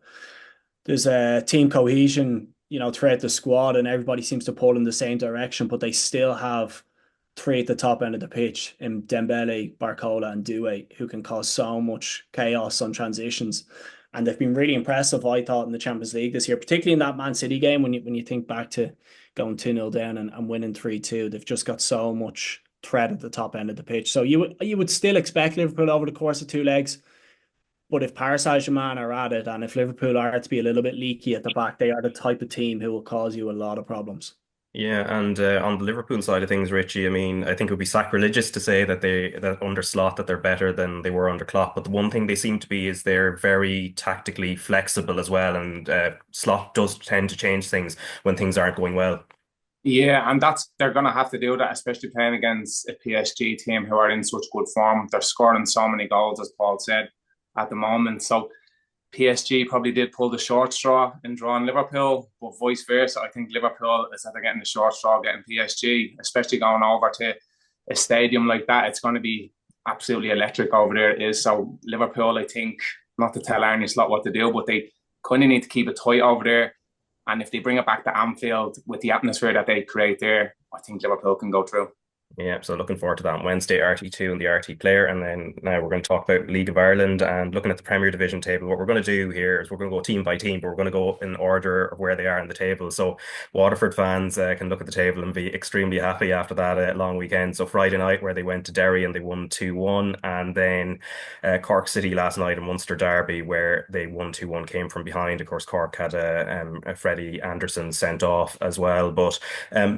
there's a team cohesion, throughout the squad, and everybody seems to pull in the same direction, but they still have three at the top end of the pitch in Dembele, Barcola and Doué, who can cause so much chaos on transitions. And they've been really impressive, I thought, in the Champions League this year, particularly in that Man City game when you think back to going 2-0 down and winning 3-2. They've just got so much threat at the top end of the pitch. So you would still expect Liverpool over the course of two legs. But if Paris Saint-Germain are at it, and if Liverpool are to be a little bit leaky at the back, they are the type of team who will cause you a lot of problems. Yeah, and on the Liverpool side of things, Richie, I mean, I think it would be sacrilegious to say that under Slot that they're better than they were under Klopp. But the one thing they seem to be is they're very tactically flexible as well, and Slot does tend to change things when things aren't going well. Yeah, and they're going to have to do that, especially playing against a PSG team who are in such good form. They're scoring so many goals, as Paul said, at the moment. So PSG probably did pull the short straw in drawing Liverpool, but vice versa. I think Liverpool is either getting the short straw, getting PSG, especially going over to a stadium like that. It's going to be absolutely electric over there. It is. So Liverpool, I think, not to tell Arne Slot what to do, but they kind of need to keep it tight over there. And if they bring it back to Anfield with the atmosphere that they create there, I think Liverpool can go through. Yeah, so looking forward to that on Wednesday, RT2 and the RT Player. And then now we're going to talk about League of Ireland and looking at the Premier Division table. What we're going to do here is we're going to go team by team, but we're going to go in order of where they are in the table. So Waterford fans can look at the table and be extremely happy after that long weekend. So Friday night where they went to Derry and they won 2-1, and then Cork City last night in Munster Derby where they won 2-1, came from behind. Of course, Cork had a Freddie Anderson sent off as well. But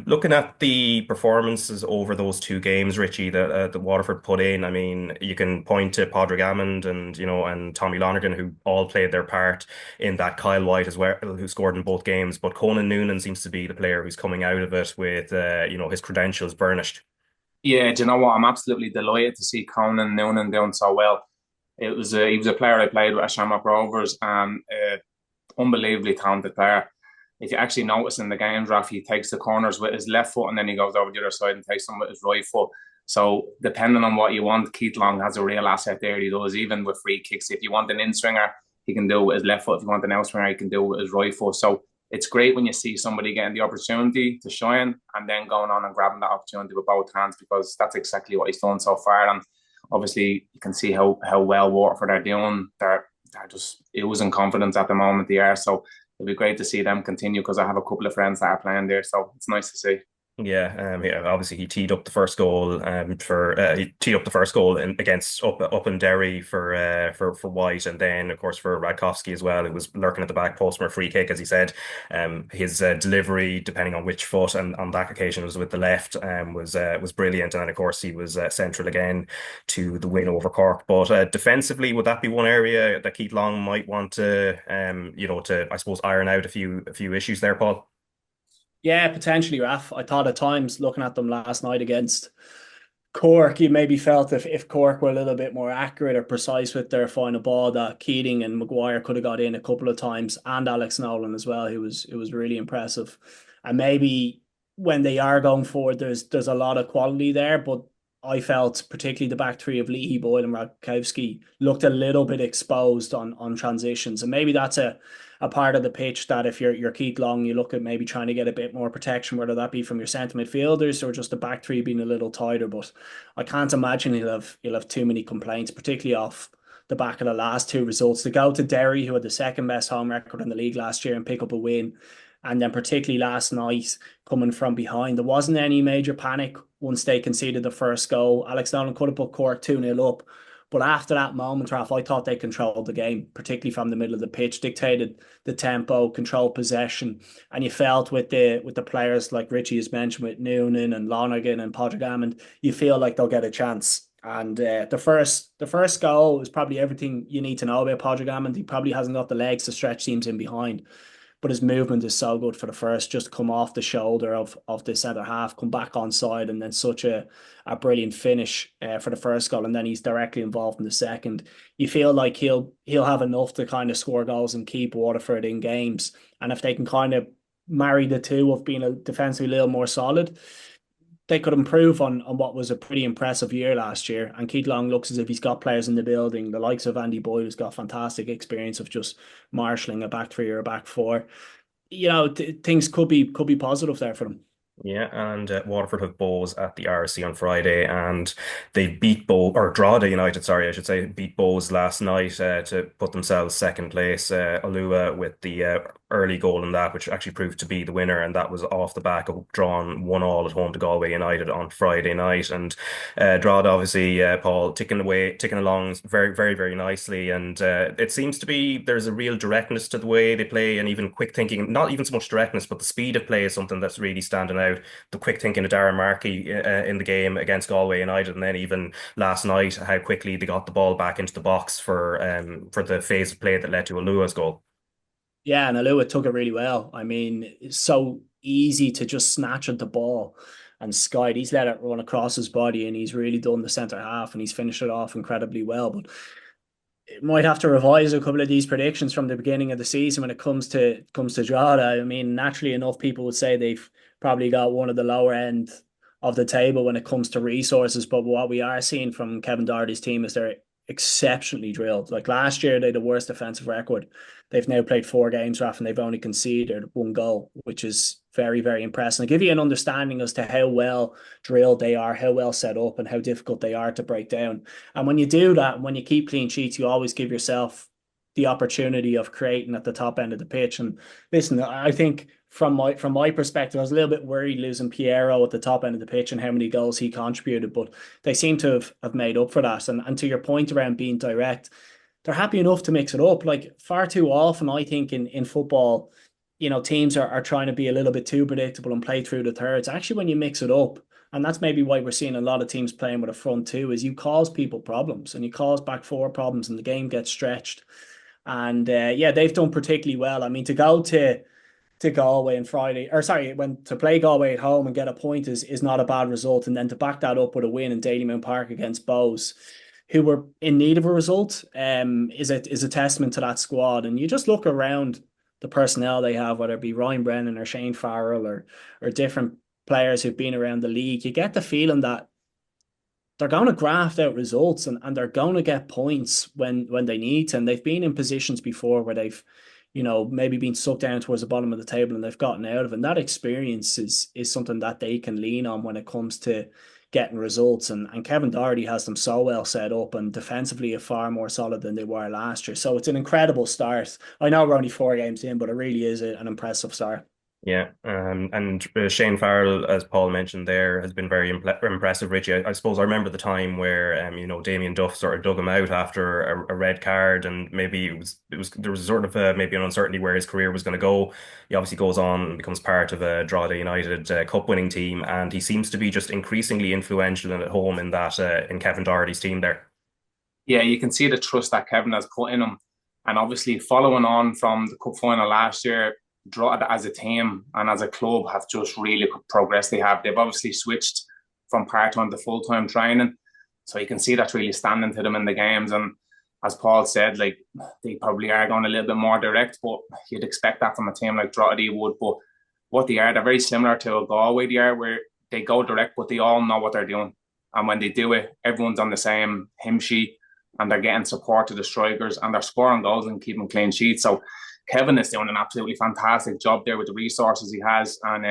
looking at the performances over those two games, Richie, that Waterford put in, I mean, you can point to Padraig Hammond and Tommy Lonergan, who all played their part in that. Kyle White as well, who scored in both games. But Conan Noonan seems to be the player who's coming out of it with his credentials burnished. Yeah, do you know what? I'm absolutely delighted to see Conan Noonan doing so well. He was a player I played with at Shamrock Rovers, and unbelievably talented player. If you actually notice in the games, Raf, he takes the corners with his left foot and then he goes over the other side and takes them with his right foot. So depending on what you want, Keith Long has a real asset there. He does, even with free kicks. If you want an in-swinger, he can do it with his left foot. If you want an out-swinger, he can do it with his right foot. So it's great when you see somebody getting the opportunity to shine and then going on and grabbing that opportunity with both hands, because that's exactly what he's done so far. And obviously you can see how well Waterford are doing. They're just oozing confidence at the moment they are. So it'll be great to see them continue, because I have a couple of friends that are playing there, so it's nice to see. Yeah, obviously he teed up the first goal against up in Derry for White, and then of course for Radkowski as well, who was lurking at the back post from a free kick, as he said. His delivery, depending on which foot, and on that occasion was with the left, was brilliant, and then of course he was central again to the win over Cork. But defensively, would that be one area that Keith Long might want to I suppose iron out a few issues there, Paul? Yeah, potentially, Raf. I thought at times, looking at them last night against Cork, you maybe felt if Cork were a little bit more accurate or precise with their final ball, that Keating and Maguire could have got in a couple of times, and Alex Nolan as well, who was really impressive. And maybe when they are going forward, there's a lot of quality there, but I felt particularly the back three of Leahy, Boyd, and Rakowski looked a little bit exposed on transitions, and maybe that's a part of the pitch that if you're Keith Long, you look at maybe trying to get a bit more protection, whether that be from your centre midfielders or just the back three being a little tighter. But I can't imagine he'll have too many complaints, particularly off the back of the last two results. To go to Derry, who had the second best home record in the league last year, and pick up a win, and then particularly last night coming from behind, there wasn't any major panic once they conceded the first goal. Alex Nolan could have put Cork 2-0 up. But after that moment, Ralph, I thought they controlled the game, particularly from the middle of the pitch, dictated the tempo, controlled possession. And you felt with the players like Richie has mentioned, with Noonan and Lonergan and Padraig Hammond, you feel like they'll get a chance. And the first goal is probably everything you need to know about Padraig Hammond. He probably hasn't got the legs to stretch teams in behind, but his movement is so good for the first, just come off the shoulder of the centre half, come back on side, and then such a brilliant finish for the first goal, and then he's directly involved in the second. You feel like he'll have enough to kind of score goals and keep Waterford in games, and if they can kind of marry the two of being a defensively a little more solid, they could improve on what was a pretty impressive year last year. And Keith Long looks as if he's got players in the building, the likes of Andy Boyd, who's got fantastic experience of just marshalling a back three or a back four. You know, things could be positive there for them. Yeah, and Waterford have Bows at the RC on Friday, and they beat Drogheda United, sorry, I should say, beat Bows last night to put themselves second place. Alua with the early goal in that, which actually proved to be the winner, and that was off the back of drawing 1-1 at home to Galway United on Friday night. And Drogheda, obviously, Paul, ticking along very, very, very nicely, and it seems to be there's a real directness to the way they play, and even quick thinking. Not even so much directness, but the speed of play is something that's really standing out. The quick thinking of Darren Markey in the game against Galway United, and then even last night, how quickly they got the ball back into the box for the phase of play that led to Alua's goal. Yeah, and Alua took it really well. I mean, it's so easy to just snatch at the ball and skite. He's let it run across his body, and he's really done the centre half, and he's finished it off incredibly well. But it might have to revise a couple of these predictions from the beginning of the season when it comes to Drogheda. I mean, naturally enough, people would say they've probably got one of the lower end of the table when it comes to resources. But what we are seeing from Kevin Doherty's team is they're exceptionally drilled. Like last year, they had the worst defensive record. They've now played 4 games, Raf, and they've only conceded 1 goal, which is very, very impressive. It'll give you an understanding as to how well drilled they are, how well set up, and how difficult they are to break down. And when you do that, when you keep clean sheets, you always give yourself the opportunity of creating at the top end of the pitch. And listen, I think from my perspective, I was a little bit worried losing Piero at the top end of the pitch and how many goals he contributed, but they seem to have made up for that. And to your point around being direct, they're happy enough to mix it up. Like far too often, I think in football, you know, teams are trying to be a little bit too predictable and play through the thirds. Actually, when you mix it up, and that's maybe why we're seeing a lot of teams playing with a front two, is you cause people problems and you cause back four problems, and the game gets stretched. And yeah, they've done particularly well. I mean, to go to Galway on Friday, or sorry, when to play Galway at home and get a point is not a bad result, and then to back that up with a win in Dalymount Park against Bows, who were in need of a result, is a testament to that squad. And you just look around the personnel they have, whether it be Ryan Brennan or Shane Farrell or different players who've been around the league, you get the feeling that they're going to graft out results and they're going to get points when they need to. And they've been in positions before where they've, you know, maybe been sucked down towards the bottom of the table and they've gotten out of it. And that experience is something that they can lean on when it comes to getting results. And Kevin Doherty has them so well set up, and defensively are far more solid than they were last year. So it's an incredible start. I know we're only 4 games in, but it really is an impressive start. Yeah, and Shane Farrell, as Paul mentioned there, has been very impressive. Richie, I suppose I remember the time where you know, Damien Duff sort of dug him out after a red card, and maybe it was there was sort of maybe an uncertainty where his career was going to go. He obviously goes on and becomes part of a Drogheda United Cup winning team, and he seems to be just increasingly influential and at home in that in Kevin Doherty's team there. Yeah, you can see the trust that Kevin has put in him, and obviously following on from the cup final last year, Drogheda as a team and as a club have just really progressed. They've obviously switched from part-time to full-time training. So you can see that's really standing to them in the games. And as Paul said, like, they probably are going a little bit more direct, but you'd expect that from a team like Drogheda would. But what they are, they're very similar to a Galway they are, where they go direct, but they all know what they're doing. And when they do it, everyone's on the same hymn sheet, and they're getting support to the strikers, and they're scoring goals and keeping clean sheets. So Kevin is doing an absolutely fantastic job there with the resources he has. And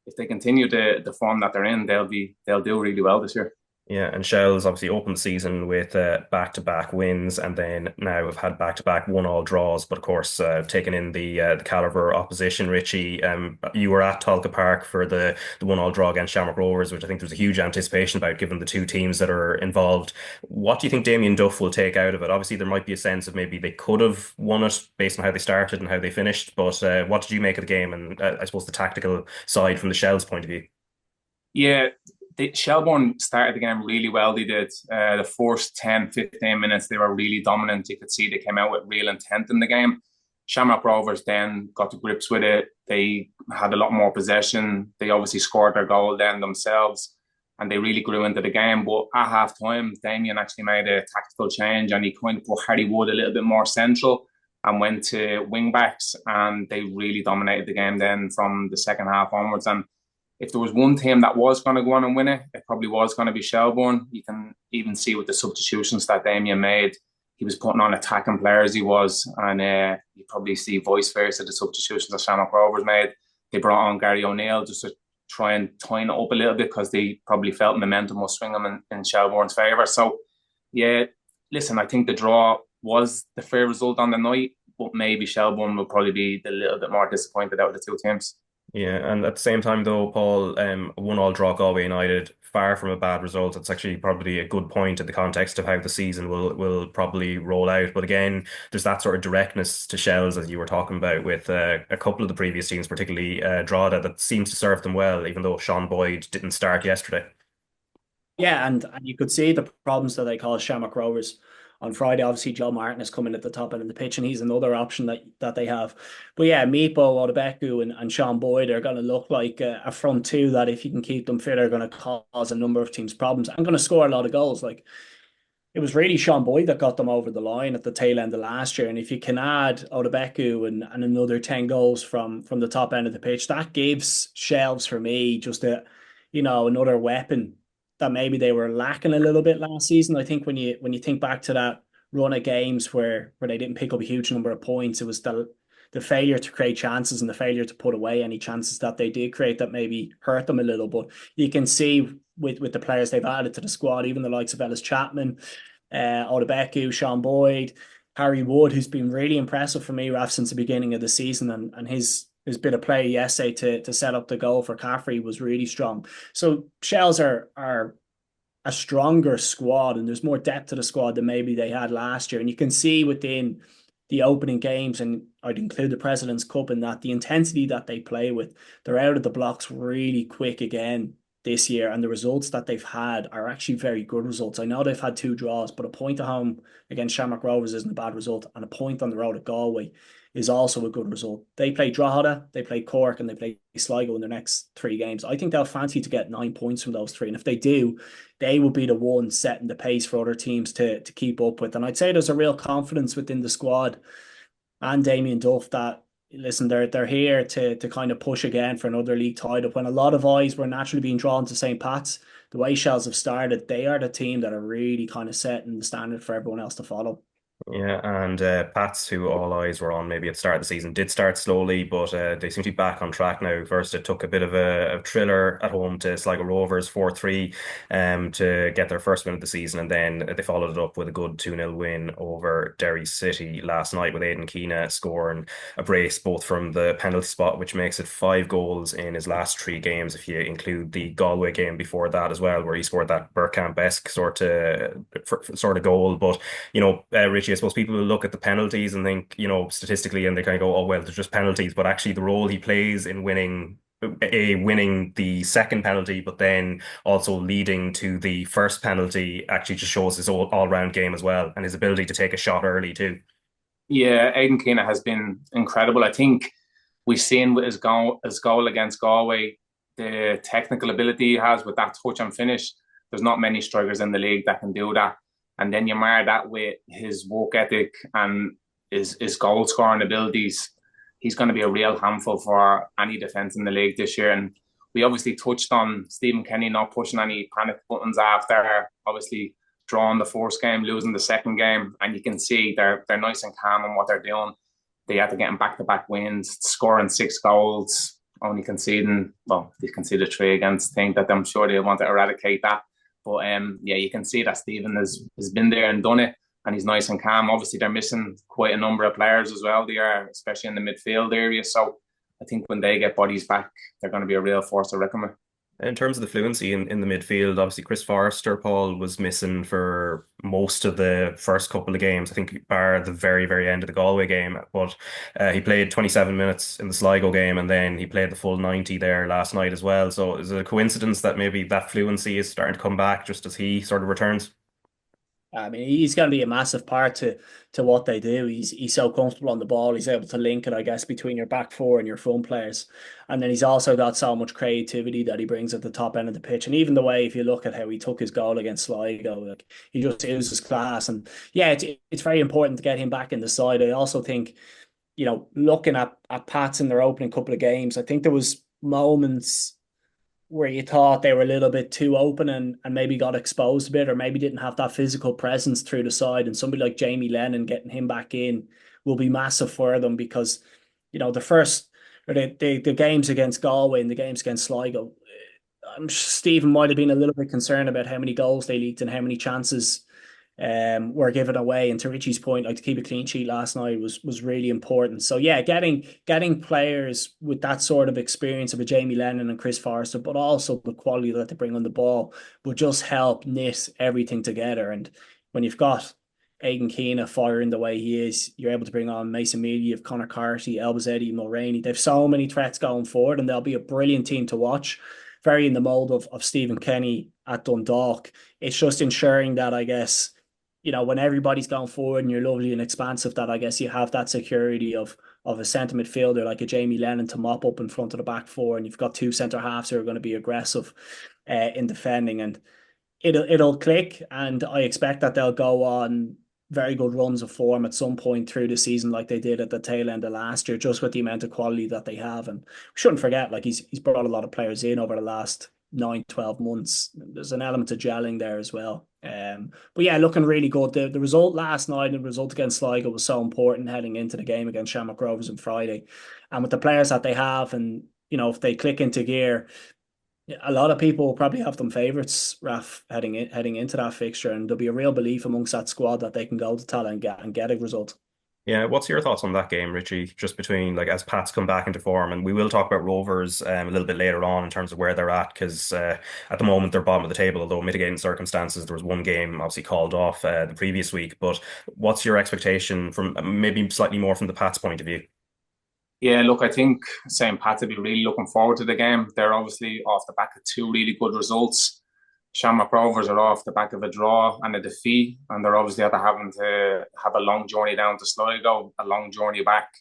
if they continue the form that they're in, they'll do really well this year. Yeah, and Shell's obviously opened the season with back-to-back wins, and then now have had back-to-back one-all draws. But of course, taking in the caliber opposition, Richie, you were at Tolka Park for the one-all draw against Shamrock Rovers, which I think there's a huge anticipation about, given the two teams that are involved. What do you think Damien Duff will take out of it? Obviously, there might be a sense of maybe they could have won it based on how they started and how they finished. But what did you make of the game, and I suppose the tactical side from the Shell's point of view? Yeah. Shelbourne started the game really well. They did. The first 10, 15 minutes, they were really dominant. You could see they came out with real intent in the game. Shamrock Rovers then got to grips with it. They had a lot more possession. They obviously scored their goal then themselves, and they really grew into the game. But at half time, Damien actually made a tactical change, and he kind of put Harry Wood a little bit more central and went to wing backs, and they really dominated the game then from the second half onwards. And if there was one team that was going to go on and win it, it probably was going to be Shelbourne. You can even see with the substitutions that Damien made, he was putting on attacking players, he was. And you probably see vice versa, the substitutions that Shamrock Rovers made. They brought on Gary O'Neill just to try and tighten it up a little bit, because they probably felt momentum was swinging in Shelbourne's favour. So, yeah, listen, I think the draw was the fair result on the night, but maybe Shelbourne will probably be a little bit more disappointed out of the two teams. Yeah, and at the same time though, Paul, a one-all draw Galway United, far from a bad result. It's actually probably a good point in the context of how the season will probably roll out. But again, there's that sort of directness to Shells, as you were talking about, with a couple of the previous teams, particularly Drogheda, that seems to serve them well, even though Sean Boyd didn't start yesterday. Yeah, and you could see the problems that they cause Shamrock Rovers. On Friday, obviously, Joe Martin is coming at the top end of the pitch, and he's another option that they have. But yeah, Meepo, Odebeku, and Sean Boyd are going to look like a front two that, if you can keep them fit, are going to cause a number of teams problems and going to score a lot of goals. Like, it was really Sean Boyd that got them over the line at the tail end of last year. And if you can add Odebeku and another 10 goals from the top end of the pitch, that gives Shells, for me, just another weapon that maybe they were lacking a little bit last season. I think when you think back to that run of games where they didn't pick up a huge number of points, it was the failure to create chances and the failure to put away any chances that they did create that maybe hurt them a little. But you can see with the players they've added to the squad, even the likes of Ellis Chapman, Odebeku, Sean Boyd, Harry Wood, who's been really impressive for me, Raf, since the beginning of the season, and his bit of play yesterday to set up the goal for Caffrey was really strong. So Shells are a stronger squad, and there's more depth to the squad than maybe they had last year. And you can see within the opening games, and I'd include the President's Cup in that, the intensity that they play with, they're out of the blocks really quick again this year, and the results that they've had are actually very good results. I know they've had 2 draws, but a point at home against Shamrock Rovers isn't a bad result, and a point on the road at Galway is also a good result. They play Drogheda, they play Cork, and they play Sligo in their next 3 games. I think they'll fancy to get 9 points from those 3, and if they do, they will be the one setting the pace for other teams to keep up with. And I'd say there's a real confidence within the squad and Damien Duff that, listen, they're here to kind of push again for another league title. When a lot of eyes were naturally being drawn to St. Pat's, the way Shells have started, they are the team that are really kind of setting the standard for everyone else to follow. Yeah, and Pats, who all eyes were on maybe at the start of the season, did start slowly, but they seem to be back on track now. First, it took a bit of a thriller at home to Sligo Rovers 4-3 to get their first win of the season, and then they followed it up with a good 2-0 win over Derry City last night, with Aidan Keena scoring a brace both from the penalty spot, which makes it 5 goals in his last 3 games, if you include the Galway game before that as well, where he scored that Bergkamp-esque sort of goal. But, Richie, I suppose people will look at the penalties and think, statistically, and they kind of go, oh, well, they're just penalties. But actually, the role he plays in winning the second penalty, but then also leading to the first penalty, actually just shows his all-round game as well, and his ability to take a shot early too. Yeah, Aidan Keena has been incredible. I think we've seen with his goal against Galway, the technical ability he has with that touch and finish. There's not many strikers in the league that can do that. And then you marry that with his work ethic and his goal scoring abilities. He's going to be a real handful for any defence in the league this year. And we obviously touched on Stephen Kenny not pushing any panic buttons after obviously drawing the first game, losing the second game. And you can see they're nice and calm on what they're doing. They had to get back-to-back wins, scoring 6 goals, only conceding, well, they conceded 3 against Think that I'm sure they want to eradicate that. But yeah, you can see that Stephen has been there and done it, and he's nice and calm. Obviously, they're missing quite a number of players as well. They are, especially in the midfield area. So I think when they get bodies back, they're going to be a real force to reckon with. In terms of the fluency in the midfield, obviously Chris Forrester, Paul, was missing for most of the first couple of games. I think bar the very, very end of the Galway game. But he played 27 minutes in the Sligo game, and then he played the full 90 there last night as well. So is it a coincidence that maybe that fluency is starting to come back just as he sort of returns? I mean, he's going to be a massive part to what they do. He's so comfortable on the ball. He's able to link it, I guess, between your back four and your front players. And then he's also got so much creativity that he brings at the top end of the pitch. And even the way, if you look at how he took his goal against Sligo, like, he just uses class. And yeah, it's very important to get him back in the side. I also think, looking at Pats in their opening couple of games, I think there was moments where you thought they were a little bit too open and maybe got exposed a bit, or maybe didn't have that physical presence through the side. And somebody like Jamie Lennon, getting him back in will be massive for them, because the games against Galway and the games against Sligo, Stephen might have been a little bit concerned about how many goals they leaked and how many chances were given away. And to Richie's point, like, to keep a clean sheet last night was really important. So yeah, getting players with that sort of experience of a Jamie Lennon and Chris Forrester, but also the quality that they bring on the ball, will just help knit everything together. And when you've got Aidan Keena firing the way he is, you're able to bring on Mason Meady, you have Conor Carty, Elvis Eddie, Mulroney. They've so many threats going forward, and they'll be a brilliant team to watch. Very in the mould of Stephen Kenny at Dundalk. It's just ensuring that, I guess, when everybody's going forward and you're lovely and expansive, that I guess you have that security of a centre midfielder like a Jamie Lennon to mop up in front of the back four, and you've got 2 centre halves who are going to be aggressive in defending, and it'll click. And I expect that they'll go on very good runs of form at some point through the season, like they did at the tail end of last year, just with the amount of quality that they have. And we shouldn't forget, like, he's brought a lot of players in over the last 9-12 months. There's an element of gelling there as well. But yeah, looking really good. The result last night and the result against Sligo was so important heading into the game against Shamrock Rovers on Friday. And with the players that they have, and if they click into gear, a lot of people will probably have them favourites, Raf, heading into that fixture, and there'll be a real belief amongst that squad that they can go to Towell and get a result. Yeah, what's your thoughts on that game, Richie? Just between, like, as Pats come back into form, and we will talk about Rovers a little bit later on in terms of where they're at, because at the moment they're bottom of the table, although mitigating circumstances. There was one game obviously called off the previous week. But what's your expectation from maybe slightly more from the Pats' point of view? Yeah, look, I think St. Pat's will be really looking forward to the game. They're obviously off the back of 2 really good results. Shamrock Rovers are off the back of a draw and a defeat, and they're obviously having to have a long journey down to Sligo, a long journey back,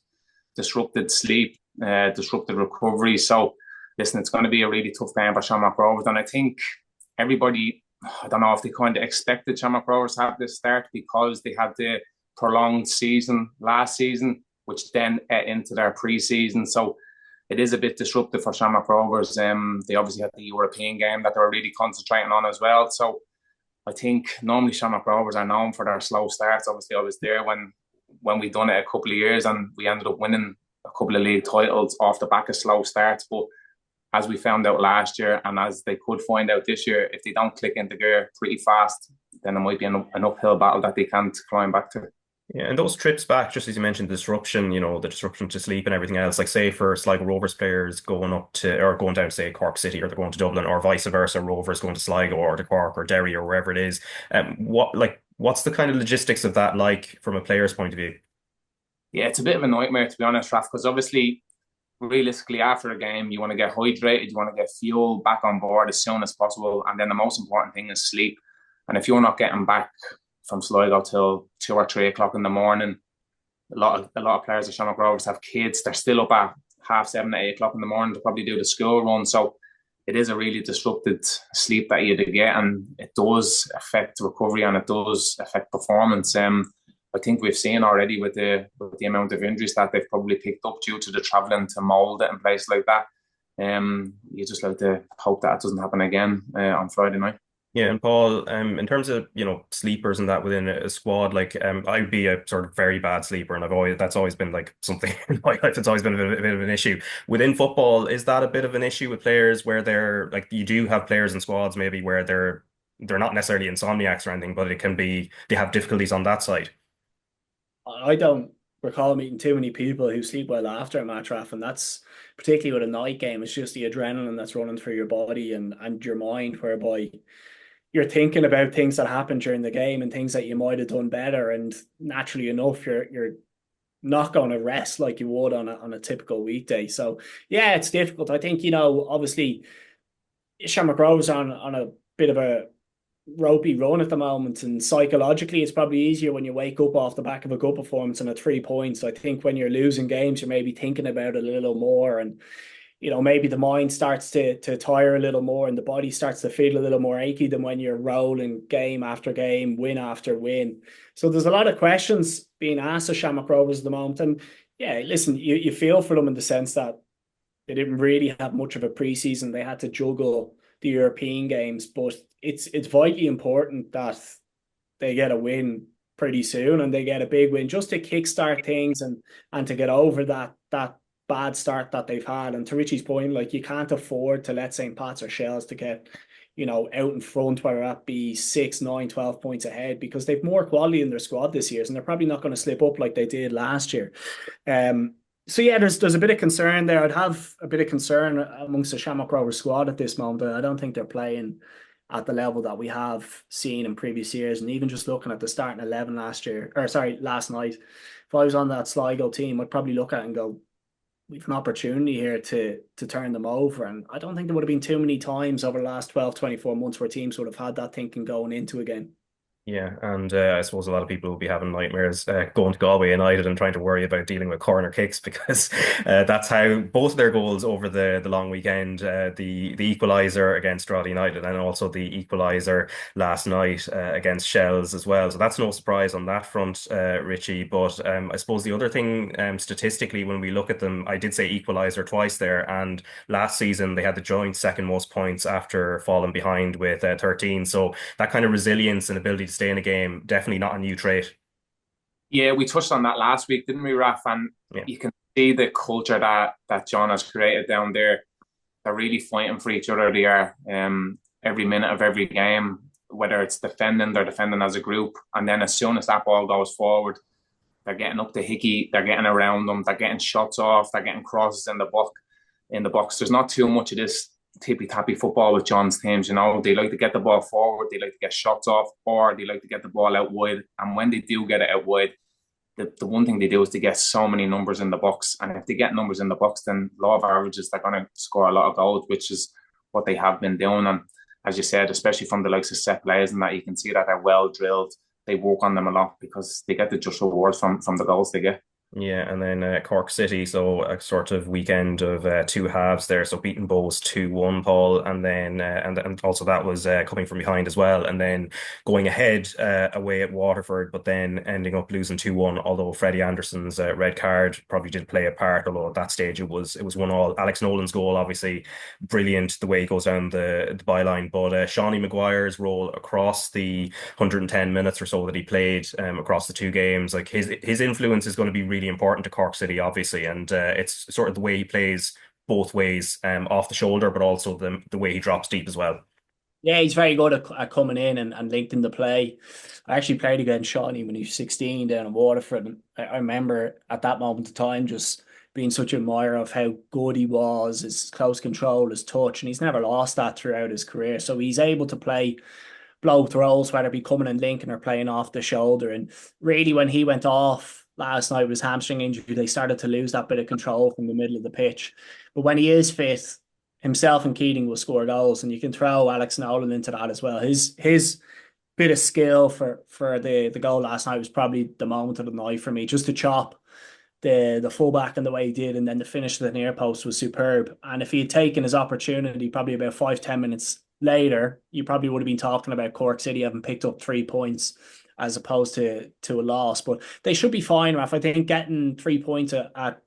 disrupted sleep, disrupted recovery. So, listen, it's going to be a really tough game for Shamrock Rovers. And I think everybody, I don't know if they kind of expected Shamrock Rovers to have this start, because they had the prolonged season last season, which then ate into their pre-season. So it is a bit disruptive for Shamrock Rovers. They obviously had the European game that they were really concentrating on as well. So I think normally Shamrock Rovers are known for their slow starts. Obviously, I was there when we done it a couple of years, and we ended up winning a couple of league titles off the back of slow starts. But as we found out last year, and as they could find out this year, if they don't click into gear pretty fast, then it might be an uphill battle that they can't climb back to. Yeah, and those trips back, just as you mentioned, the disruption to sleep and everything else, like, say for Sligo Rovers players going down to, say, Cork City, or they're going to Dublin, or vice versa, Rovers going to Sligo or to Cork or Derry or wherever it is. What's the kind of logistics of that like from a player's point of view? Yeah, it's a bit of a nightmare, to be honest, Raf, because obviously, realistically, after a game, you want to get hydrated, you want to get fuel back on board as soon as possible, and then the most important thing is sleep. And if you're not getting back from Sligo till 2 or 3 o'clock in the morning, a lot of players at Shamrock Rovers have kids. They're still up at 7:30, 8 o'clock in the morning to probably do the school run. So it is a really disrupted sleep that you get, and it does affect recovery and it does affect performance. I think we've seen already with the amount of injuries that they've probably picked up due to the travelling to Molde and places like that. You just like to hope that it doesn't happen again on Friday night. Yeah, and Paul, in terms of, sleepers and that within a squad, like I'd be a sort of very bad sleeper, and that's always been like something in my life. It's always been a bit of an issue within football. Is that a bit of an issue with players where they're like, you do have players in squads maybe where they're not necessarily insomniacs or anything, but it can be they have difficulties on that side. I don't recall meeting too many people who sleep well after a match, Raf, and that's particularly with a night game. It's just the adrenaline that's running through your body and your mind, whereby you're thinking about things that happened during the game and things that you might have done better. And naturally enough, you're not going to rest like you would on a typical weekday. So yeah, it's difficult. I think, obviously Shamrock Rovers on a bit of a ropey run at the moment, and psychologically it's probably easier when you wake up off the back of a good performance and a 3 points. I think when you're losing games, you're maybe thinking about it a little more, and maybe the mind starts to tire a little more and the body starts to feel a little more achy than when you're rolling game after game, win after win. So there's a lot of questions being asked of Shamrock Rovers at the moment. And yeah, listen, you feel for them in the sense that they didn't really have much of a preseason. They had to juggle the European games, but it's vitally important that they get a win pretty soon, and they get a big win just to kickstart things and to get over that bad start that they've had. And to Richie's point, like, you can't afford to let St. Pat's or Shells to get out in front, whether that be 6, 9, 12 points ahead, because they've more quality in their squad this year, and they're probably not going to slip up like they did last year. So yeah, there's a bit of concern there. I'd have a bit of concern amongst the Shamrock Rovers squad at this moment. I don't think they're playing at the level that we have seen in previous years. And even just looking at the starting 11 last night, if I was on that Sligo team, I'd probably look at it and go, we've an opportunity here to turn them over. And I don't think there would have been too many times over the last 12, 24 months where teams would have had that thinking going into a game. Yeah, and I suppose a lot of people will be having nightmares going to Galway United and trying to worry about dealing with corner kicks, because that's how both of their goals over the long weekend, the equaliser against Drogheda United and also the equaliser last night against Shells as well. So that's no surprise on that front, Richie. But I suppose the other thing, statistically, when we look at them, I did say equaliser twice there, and last season they had the joint second most points after falling behind with 13. So that kind of resilience and ability to stay in a game, definitely not a new trait. Yeah, we touched on that last week, didn't we, Raf? And you can see the culture that John has created down there. They're really fighting for each other. They are every minute of every game, whether it's defending, they're defending as a group. And then as soon as that ball goes forward, they're getting up to Hickey, they're getting around them, they're getting shots off, they're getting crosses in the box. There's not too much of this tippy-tappy football with John's teams. They like to get the ball forward, they like to get shots off, or they like to get the ball out wide. And when they do get it out wide, the one thing they do is they get so many numbers in the box. And if they get numbers in the box, then law of averages, they're going to score a lot of goals, which is what they have been doing. And as you said, especially from the likes of set players and that, you can see that they're well drilled. They work on them a lot because they get the just rewards from the goals they get. Yeah, and then Cork City, so a sort of weekend of two halves there. So beating Bows 2-1, Paul, and then and also that was coming from behind as well, and then going ahead away at Waterford, but then ending up losing 2-1. Although Freddie Anderson's red card probably did play a part, although at that stage it was 1-1. Alex Nolan's goal, obviously brilliant, the way he goes down the byline, but Shawnee Maguire's role across the 110 minutes or so that he played across the two games, like his influence is going to be really important to Cork City, obviously, and it's sort of the way he plays both ways, off the shoulder, but also the way he drops deep as well. Yeah, he's very good at coming in and linking the play. I actually played against Shawnee when he was 16 down in Waterford, and I remember at that moment of time just being such an admirer of how good he was, his close control, his touch, and he's never lost that throughout his career. So he's able to play both roles, whether it be coming and linking or playing off the shoulder. And really, when he went off last night with his hamstring injury, they started to lose that bit of control from the middle of the pitch. But when he is fit, himself and Keating will score goals, and you can throw Alex Nolan into that as well. His bit of skill for the goal last night was probably the moment of the night for me, just to chop the fullback and the way he did, and then the finish to the near post was superb. And if he had taken his opportunity probably about 5-10 minutes later, you probably would have been talking about Cork City having picked up 3 points as opposed to a loss. But they should be fine, Raf. I think getting 3 points at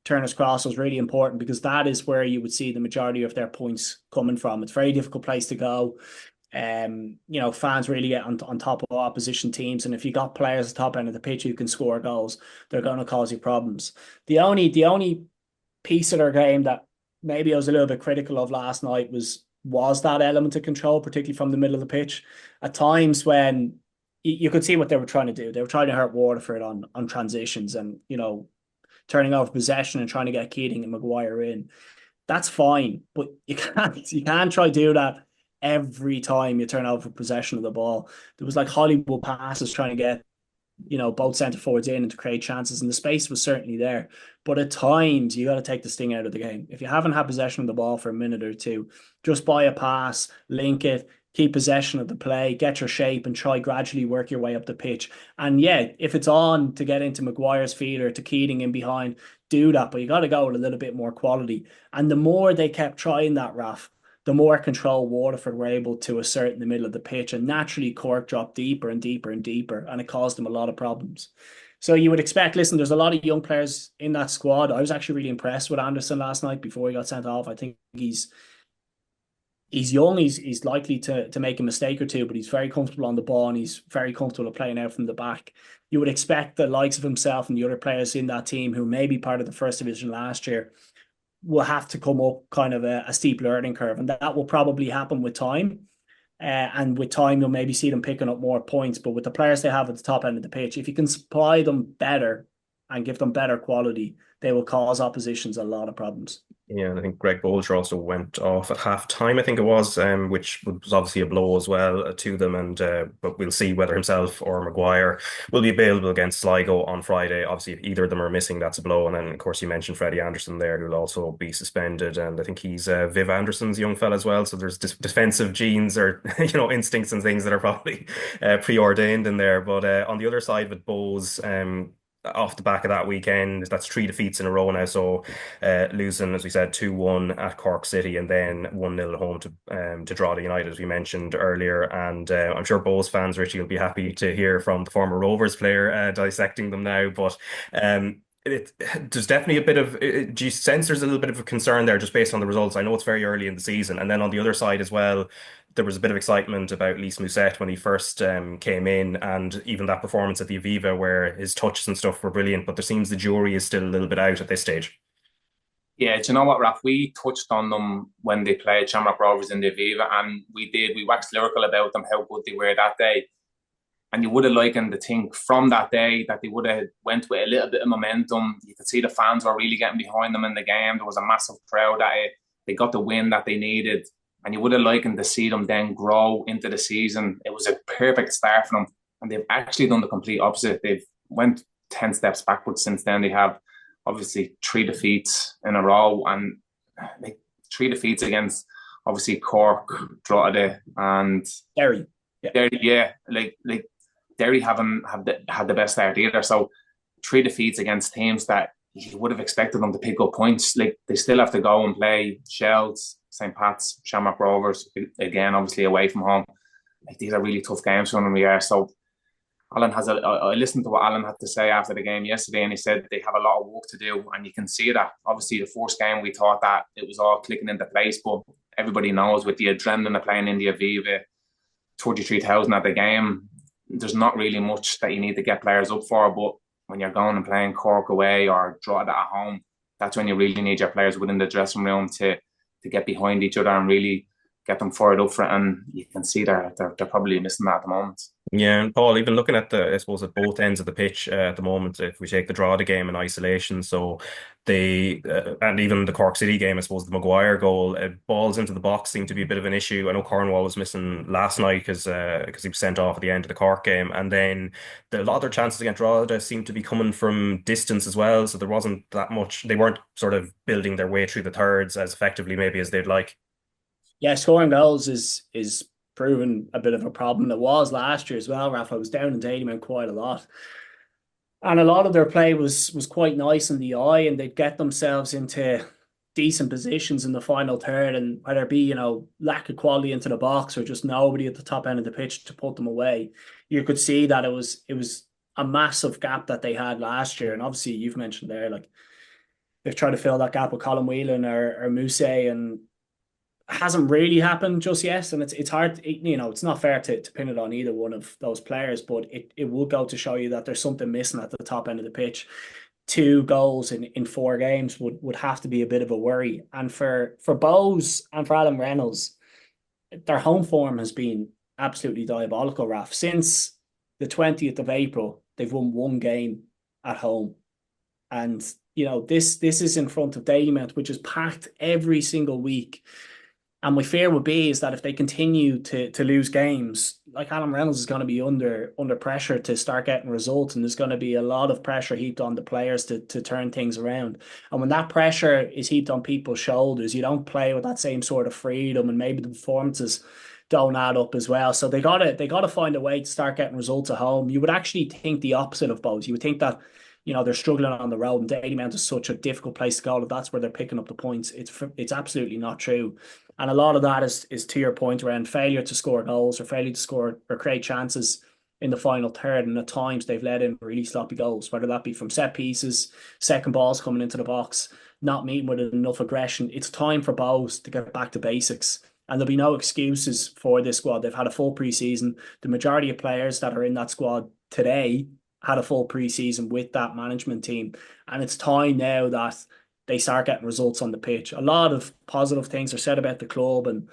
Turner's Cross was really important, because that is where you would see the majority of their points coming from. It's a very difficult place to go. Fans really get on top of opposition teams, and if you got players at the top end of the pitch who can score goals, they're going to cause you problems. The only piece of their game that maybe I was a little bit critical of last night was that element of control, particularly from the middle of the pitch. At times when you could see what they were trying to do, they were trying to hurt Waterford on transitions, and turning over possession and trying to get Keating and Maguire in. That's fine, but you can't try to do that every time you turn over possession of the ball. There was like Hollywood passes trying to get, both centre forwards in and to create chances, and the space was certainly there. But at times you got to take the sting out of the game. If you haven't had possession of the ball for a minute or two, just buy a pass, link it, keep possession of the play, get your shape, and try gradually work your way up the pitch. And yeah, if it's on to get into Maguire's feet or to Keating in behind, do that. But you got to go with a little bit more quality. And the more they kept trying that, Raf, the more control Waterford were able to assert in the middle of the pitch. And naturally, Cork dropped deeper and deeper and deeper, and it caused them a lot of problems. So you would expect, listen, there's a lot of young players in that squad. I was actually really impressed with Anderson last night before he got sent off. I think he's young, he's likely to make a mistake or two, but he's very comfortable on the ball, and he's very comfortable at playing out from the back. You would expect the likes of himself and the other players in that team who may be part of the First Division last year will have to come up kind of a steep learning curve, and that will probably happen with time. And with time, you'll maybe see them picking up more points. But with the players they have at the top end of the pitch, if you can supply them better and give them better quality, they will cause oppositions a lot of problems. Yeah, and I think Greg Bolger also went off at half time, I think it was, which was obviously a blow as well to them. And but we'll see whether himself or Maguire will be available against Sligo on Friday. Obviously, if either of them are missing, that's a blow. And then, of course, you mentioned Freddie Anderson there, who will also be suspended. And I think he's Viv Anderson's young fella as well. So there's defensive genes or instincts and things that are probably preordained in there. But on the other side with Bowes, off the back of that weekend, that's 3 defeats in a row now. So losing, as we said, 2-1 at Cork City, and then 1-0 at home to Drogheda United, as we mentioned earlier. And I'm sure Bowes fans, Richie, will be happy to hear from the former Rovers player dissecting them now. But there's definitely a bit of, do you sense there's a little bit of a concern there just based on the results? I know it's very early in the season. And then on the other side as well, there was a bit of excitement about Lys Mousset when he first came in, and even that performance at the Aviva where his touches and stuff were brilliant, but there seems the jury is still a little bit out at this stage. Yeah, do you know what, Raf? We touched on them when they played Shamrock Rovers in the Aviva, and we waxed lyrical about them, how good they were that day. And you would have likened to think from that day that they would have went with a little bit of momentum. You could see the fans were really getting behind them in the game. There was a massive crowd that they got the win that they needed. And you would have likened to see them then grow into the season. It was a perfect start for them. And they've actually done the complete opposite. They've went 10 steps backwards since then. They have obviously 3 defeats in a row, and 3 defeats against obviously Cork, Drogheda and Derry. Yeah. Like Derry haven't had the best start either. So 3 defeats against teams that you would have expected them to pick up points. Like, they still have to go and play Shells, St. Pat's, Shamrock Rovers, again, obviously away from home. Like, these are really tough games for them. So Alan I listened to what Alan had to say after the game yesterday, and he said they have a lot of work to do, and you can see that. Obviously, the first game, we thought that it was all clicking into place, but everybody knows with the adrenaline of playing in the Aviva, 33,000 at the game, there's not really much that you need to get players up for. But when you're going and playing Cork away or Drogheda at home, that's when you really need your players within the dressing room to get behind each other and really get them fired up for it. And you can see they're probably missing that at the moment. Yeah, and Paul, even looking at I suppose at both ends of the pitch at the moment, if we take the Drogheda game in isolation, so and even the Cork City game, I suppose the Maguire goal, balls into the box seem to be a bit of an issue. I know Cornwall was missing last night because he was sent off at the end of the Cork game, and then a lot of their chances against Drogheda seemed to be coming from distance as well, so there wasn't that much, they weren't sort of building their way through the thirds as effectively maybe as they'd like. Yeah, scoring goals is proven a bit of a problem. It was last year as well, Rafa. I was down in Edinburgh quite a lot. And a lot of their play was quite nice in the eye, and they'd get themselves into decent positions in the final third, and whether it be, lack of quality into the box or just nobody at the top end of the pitch to put them away, you could see that it was a massive gap that they had last year. And obviously you've mentioned there, like, they've tried to fill that gap with Colin Whelan or Mousse, and it hasn't really happened just yet. And it's hard, it's not fair to pin it on either one of those players, but it will go to show you that there's something missing at the top end of the pitch. 2 goals in 4 games would have to be a bit of a worry. And for Bowes and for Alan Reynolds, their home form has been absolutely diabolical, Raf. Since the 20th of April, they've won 1 game at home. And, this is in front of Dalymount, which is packed every single week. And my fear would be is that if they continue to lose games, like, Alan Reynolds is going to be under pressure to start getting results, and there's going to be a lot of pressure heaped on the players to turn things around. And when that pressure is heaped on people's shoulders, you don't play with that same sort of freedom, and maybe the performances don't add up as well. So they gotta find a way to start getting results at home. You would actually think the opposite of both. You would think that, they're struggling on the road, and Dalymount is such a difficult place to go, that that's where they're picking up the points. It's absolutely not true. And a lot of that is to your point around failure to score goals, or failure to score or create chances in the final third. And at times they've let in really sloppy goals, whether that be from set pieces, second balls coming into the box, not meeting with enough aggression. It's time for Bowes to get back to basics. And there'll be no excuses for this squad. They've had a full pre-season. The majority of players that are in that squad today had a full pre-season with that management team. And it's time now that they start getting results on the pitch. A lot of positive things are said about the club, and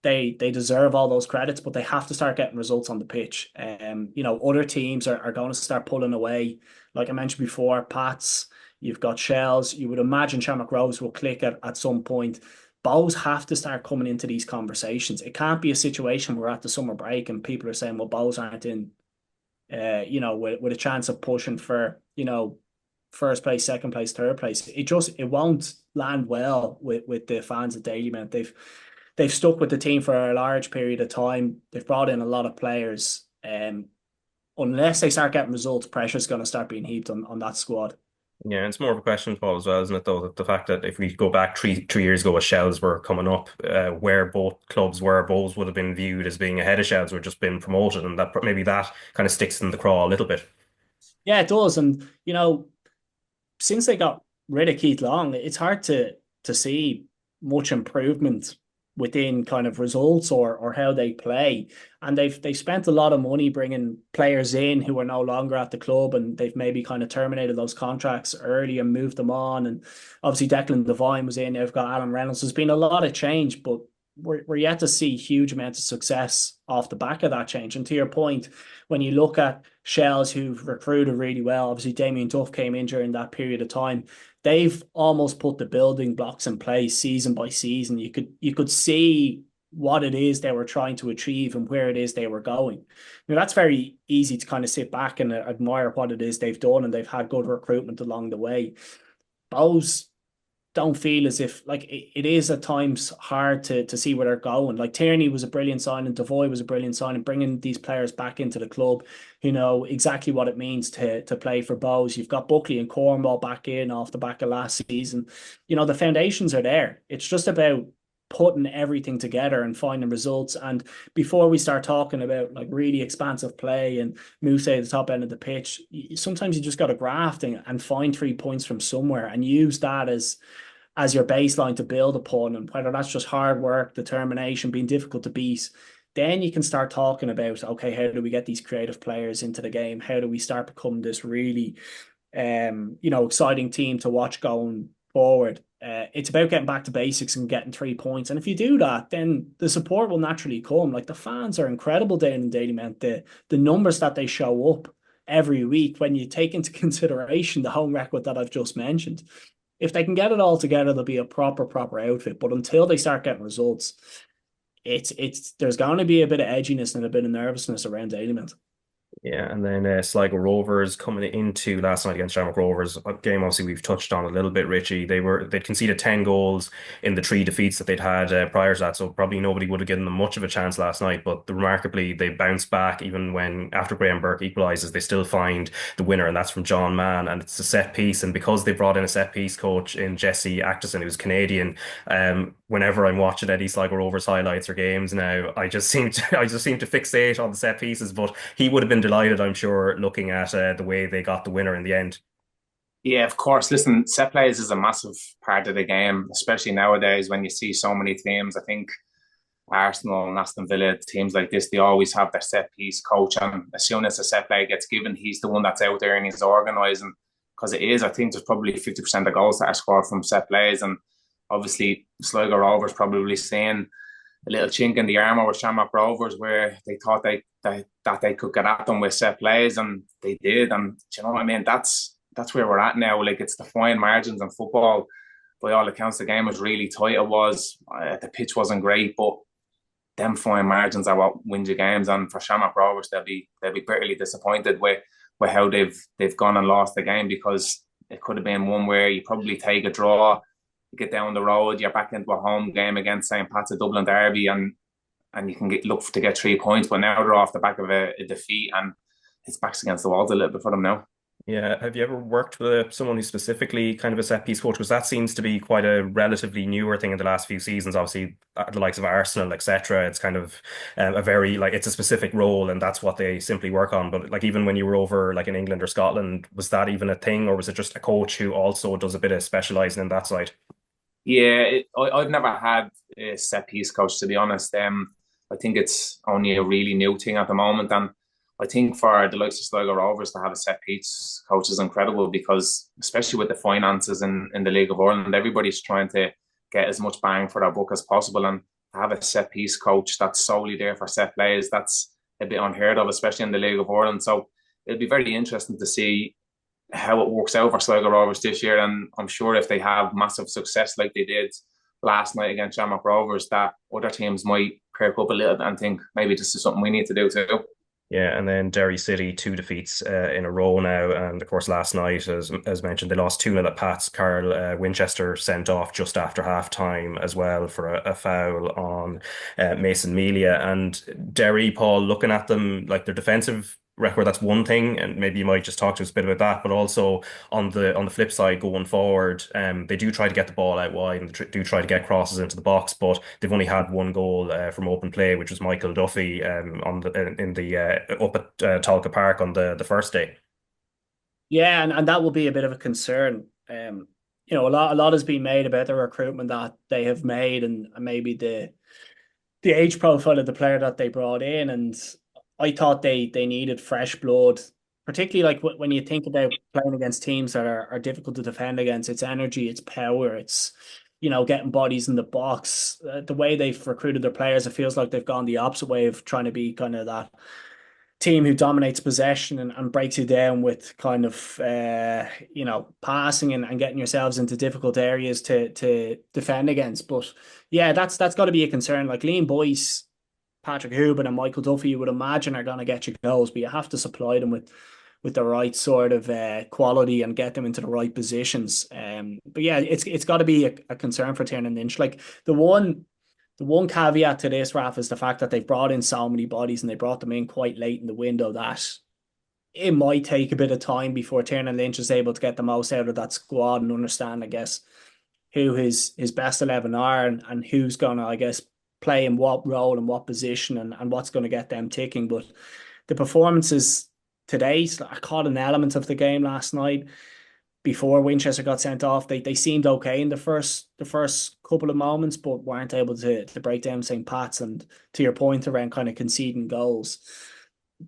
they deserve all those credits, but they have to start getting results on the pitch. Other teams are going to start pulling away. Like I mentioned before, Pats, you've got Shells. You would imagine Shamrock Rovers will click at some point. Bowes have to start coming into these conversations. It can't be a situation where we're at the summer break and people are saying, well, Bowes aren't in, with a chance of pushing for, first place, second place, third place. It won't land well with the fans at Dalymount. They've stuck with the team for a large period of time. They've brought in a lot of players. Unless they start getting results, pressure's going to start being heaped on that squad. Yeah, it's more of a question, Paul, as well, isn't it, though, that the fact that if we go back three years ago as Shells were coming up, where both clubs were, Bowes would have been viewed as being ahead of Shells, or just been promoted, and that maybe that kind of sticks in the craw a little bit. Yeah, it does. And, since they got rid of Keith Long, it's hard to see much improvement within kind of results or how they play. And they've spent a lot of money bringing players in who are no longer at the club, and they've maybe kind of terminated those contracts early and moved them on. And obviously Declan Devine was in, they've got Alan Reynolds. There's been a lot of change, but we're yet to see huge amounts of success off the back of that change. And to your point, when you look at Shells, who've recruited really well, obviously Damien Duff came in during that period of time. They've almost put the building blocks in place season by season. You could see what it is they were trying to achieve and where it is they were going. That's very easy to kind of sit back and admire what it is they've done, and they've had good recruitment along the way. Bowes don't feel as if, like, it is at times hard to see where they're going. Like, Tierney was a brilliant signing, Devoy was a brilliant signing, bringing these players back into the club who know exactly what it means to play for Bowes. You've got Buckley and Cornwall back in off the back of last season. The foundations are there. It's just about putting everything together and finding results. And before we start talking about like really expansive play and move at the top end of the pitch, sometimes you just got to graft and find 3 points from somewhere and use that as your baseline to build upon. And whether that's just hard work, determination, being difficult to beat, then you can start talking about, okay, how do we get these creative players into the game? How do we start becoming this really exciting team to watch going forward? It's about getting back to basics and getting 3 points. And if you do that, then the support will naturally come. Like, the fans are incredible down in Dalymount. The numbers that they show up every week, when you take into consideration the home record that I've just mentioned, if they can get it all together, they'll be a proper outfit. But until they start getting results, there's going to be a bit of edginess and a bit of nervousness around Dalymount. Yeah, and then Sligo Rovers coming into last night against Shamrock Rovers, a game obviously we've touched on a little bit, Richie. They'd conceded 10 goals in the three defeats that they'd had prior to that, so probably nobody would have given them much of a chance last night. But remarkably, they bounced back even when after Graham Burke equalises, they still find the winner, and that's from John Mann, and it's a set piece. And because they brought in a set piece coach in Jesse Acterson, who's Canadian, whenever I'm watching any Sligo Rovers highlights or games now, I just seem to fixate on the set pieces. But he would have been delighted, I'm sure, looking at the way they got the winner in the end. Yeah, of course. Listen, set plays is a massive part of the game, especially nowadays when you see so many teams. I think Arsenal and Aston Villa, teams like this, they always have their set piece coach. And as soon as a set play gets given, he's the one that's out there and he's organising. Because it is, I think there's probably 50% of goals that are scored from set plays. And obviously, Sligo Rovers probably seeing a little chink in the armour with Shamrock Rovers where they thought that they could get at them with set plays, and they did. And do you know what I mean? That's where we're at now. Like, it's the fine margins in football. By all accounts, the game was really tight. It was. The pitch wasn't great, but them fine margins are what wins you games. And for Shamrock Rovers, they'll be bitterly disappointed with how they've gone and lost the game, because it could have been one where you probably take a draw, you get down the road, you're back into a home game against St. Pat's, a Dublin derby, and you can look to get 3 points. But now they're off the back of a defeat, and it's backs against the walls a little bit for them now. Yeah, have you ever worked with someone who's specifically kind of a set piece coach? Because that seems to be quite a relatively newer thing in the last few seasons. Obviously, the likes of Arsenal, etc. It's kind of a very like it's a specific role, and that's what they simply work on. But like even when you were over like in England or Scotland, was that even a thing, or was it just a coach who also does a bit of specialising in that side? Yeah, I've never had a set piece coach, to be honest. I think it's only a really new thing at the moment, and I think for the likes of Sligo Rovers to have a set piece coach is incredible, because especially with the finances in the League of Ireland, everybody's trying to get as much bang for their buck as possible, and to have a set piece coach that's solely there for set plays, that's a bit unheard of, especially in the League of Ireland. So it'll be very interesting to see how it works out for Sligo Rovers this year, and I'm sure if they have massive success like they did last night against Shamrock Rovers, that other teams might perk up a little bit and think maybe this is something we need to do too. Yeah, and then Derry City, two defeats in a row now. And of course, last night, as mentioned, they lost 2-0 at Pats. Carl Winchester sent off just after half time as well for a foul on Mason Melia. And Derry, Paul, looking at them, like their defensive record, that's one thing, and maybe you might just talk to us a bit about that. But also on the flip side, going forward, they do try to get the ball out wide and do try to get crosses into the box, but they've only had one goal from open play, which was Michael Duffy on the in the up at Tolka Park on the first day. Yeah, and that will be a bit of a concern. A lot has been made about the recruitment that they have made, and maybe the age profile of the player that they brought in. And I thought they needed fresh blood, particularly like when you think about playing against teams that are difficult to defend against. It's energy, it's power, it's getting bodies in the box. The way they've recruited their players, it feels like they've gone the opposite way of trying to be kind of that team who dominates possession and breaks you down with kind of passing and getting yourselves into difficult areas to defend against. But yeah, that's got to be a concern. Like Liam Boyce, Patrick Hooban and Michael Duffy, you would imagine, are going to get you goals, but you have to supply them with the right sort of quality and get them into the right positions. But yeah, it's got to be a concern for Tiernan Lynch. Like the one caveat to this, Raf, is the fact that they've brought in so many bodies and they brought them in quite late in the window that it might take a bit of time before Tiernan Lynch is able to get the most out of that squad and understand, I guess, who his best 11 are and who's going to, I guess, play in what role and what position and what's going to get them ticking. But the performances today, I caught an element of the game last night before Winchester got sent off. They seemed okay in the first couple of moments, but weren't able to break down St. Pat's. And to your point around kind of conceding goals,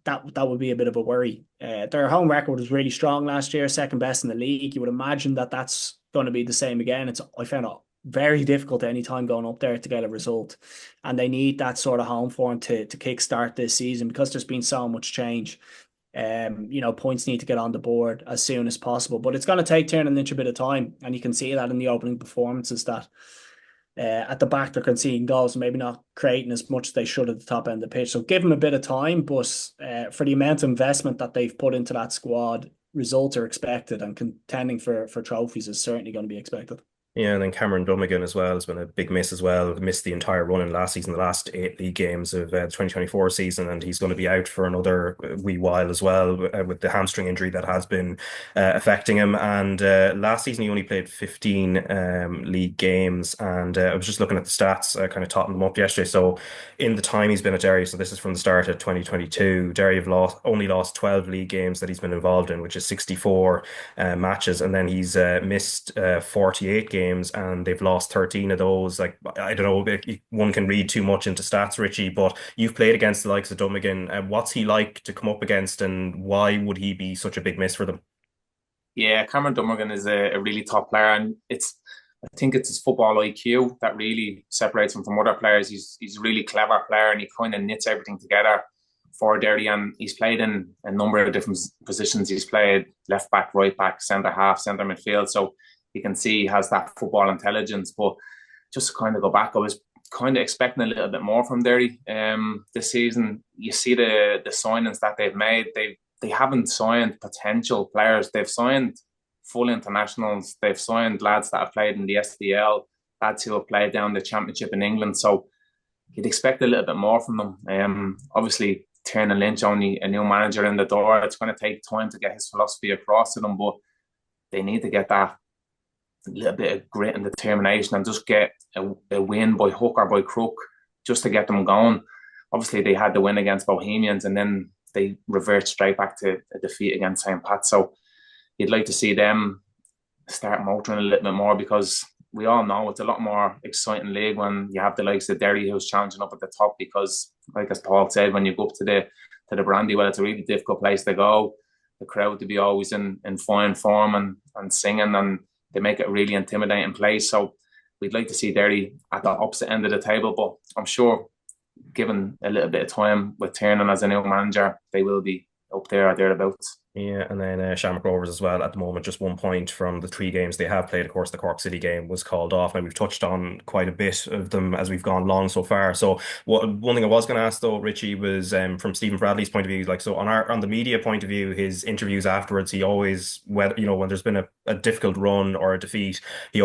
that would be a bit of a worry. Their home record was really strong last year, second best in the league. You would imagine that that's going to be the same again. I found it very difficult any time going up there to get a result, and they need that sort of home form to kickstart this season, because there's been so much change. Points need to get on the board as soon as possible, but it's going to take Tiernan Lynch a bit of time, and you can see that in the opening performances that At the back, they're conceding goals, maybe not creating as much as they should at the top end of the pitch. So give them a bit of time, but for the amount of investment that they've put into that squad, results are expected, and contending for trophies is certainly going to be expected. Yeah, and then Cameron Dummigan as well has been a big miss as well. Missed the entire run in last season, the last 8 league games of the 2024 season, and he's going to be out for another wee while as well with the hamstring injury that has been affecting him. And last season he only played 15 league games, and I was just looking at the stats, kind of totting them up yesterday. So in the time he's been at Derry, so this is from the start of 2022, Derry have only lost 12 league games that he's been involved in, which is 64 matches, and then he's missed 48 games, and they've lost 13 of those. Like, I don't know, one can read too much into stats, Richie, but you've played against the likes of Dummigan. What's he like to come up against, and why would he be such a big miss for them? Yeah, Cameron Dummigan is a really top player, and I think it's his football IQ that really separates him from other players. He's a really clever player, and he kind of knits everything together for Derry, and he's played in a number of different positions. He's played left back, right back, centre half, centre midfield, so you can see he has that football intelligence. But just to kind of go back, I was kind of expecting a little bit more from Derry this season. You see the signings that they've made. They haven't signed potential players. They've signed full internationals. They've signed lads that have played in the SDL, lads who have played down the Championship in England. So you'd expect a little bit more from them. Obviously, Tiernan Lynch, only a new manager in the door. It's going to take time to get his philosophy across to them, but they need to get that little bit of grit and determination and just get a win by hook or by crook just to get them going. Obviously, they had the win against Bohemians, and then they revert straight back to a defeat against St. Pat. So you'd like to see them start motoring a little bit more, because we all know it's a lot more exciting league when you have the likes of Derry who's challenging up at the top, because, like as Paul said, when you go up to the Brandywell, it's a really difficult place to go. The crowd to be always in fine form and singing, and they make it a really intimidating place. So we'd like to see Derry at the opposite end of the table, but I'm sure given a little bit of time with Tiernan as a new manager, they will be up there or thereabouts. Yeah, and then Shamrock Rovers as well at the moment, just 1 point from the 3 games they have played. Of course, the Cork City game was called off, and we've touched on quite a bit of them as we've gone along so far. So one thing I was going to ask though, Richie, was from Stephen Bradley's point of view, like, so on the media point of view, his interviews afterwards, he always, when there's been a difficult run or a defeat, he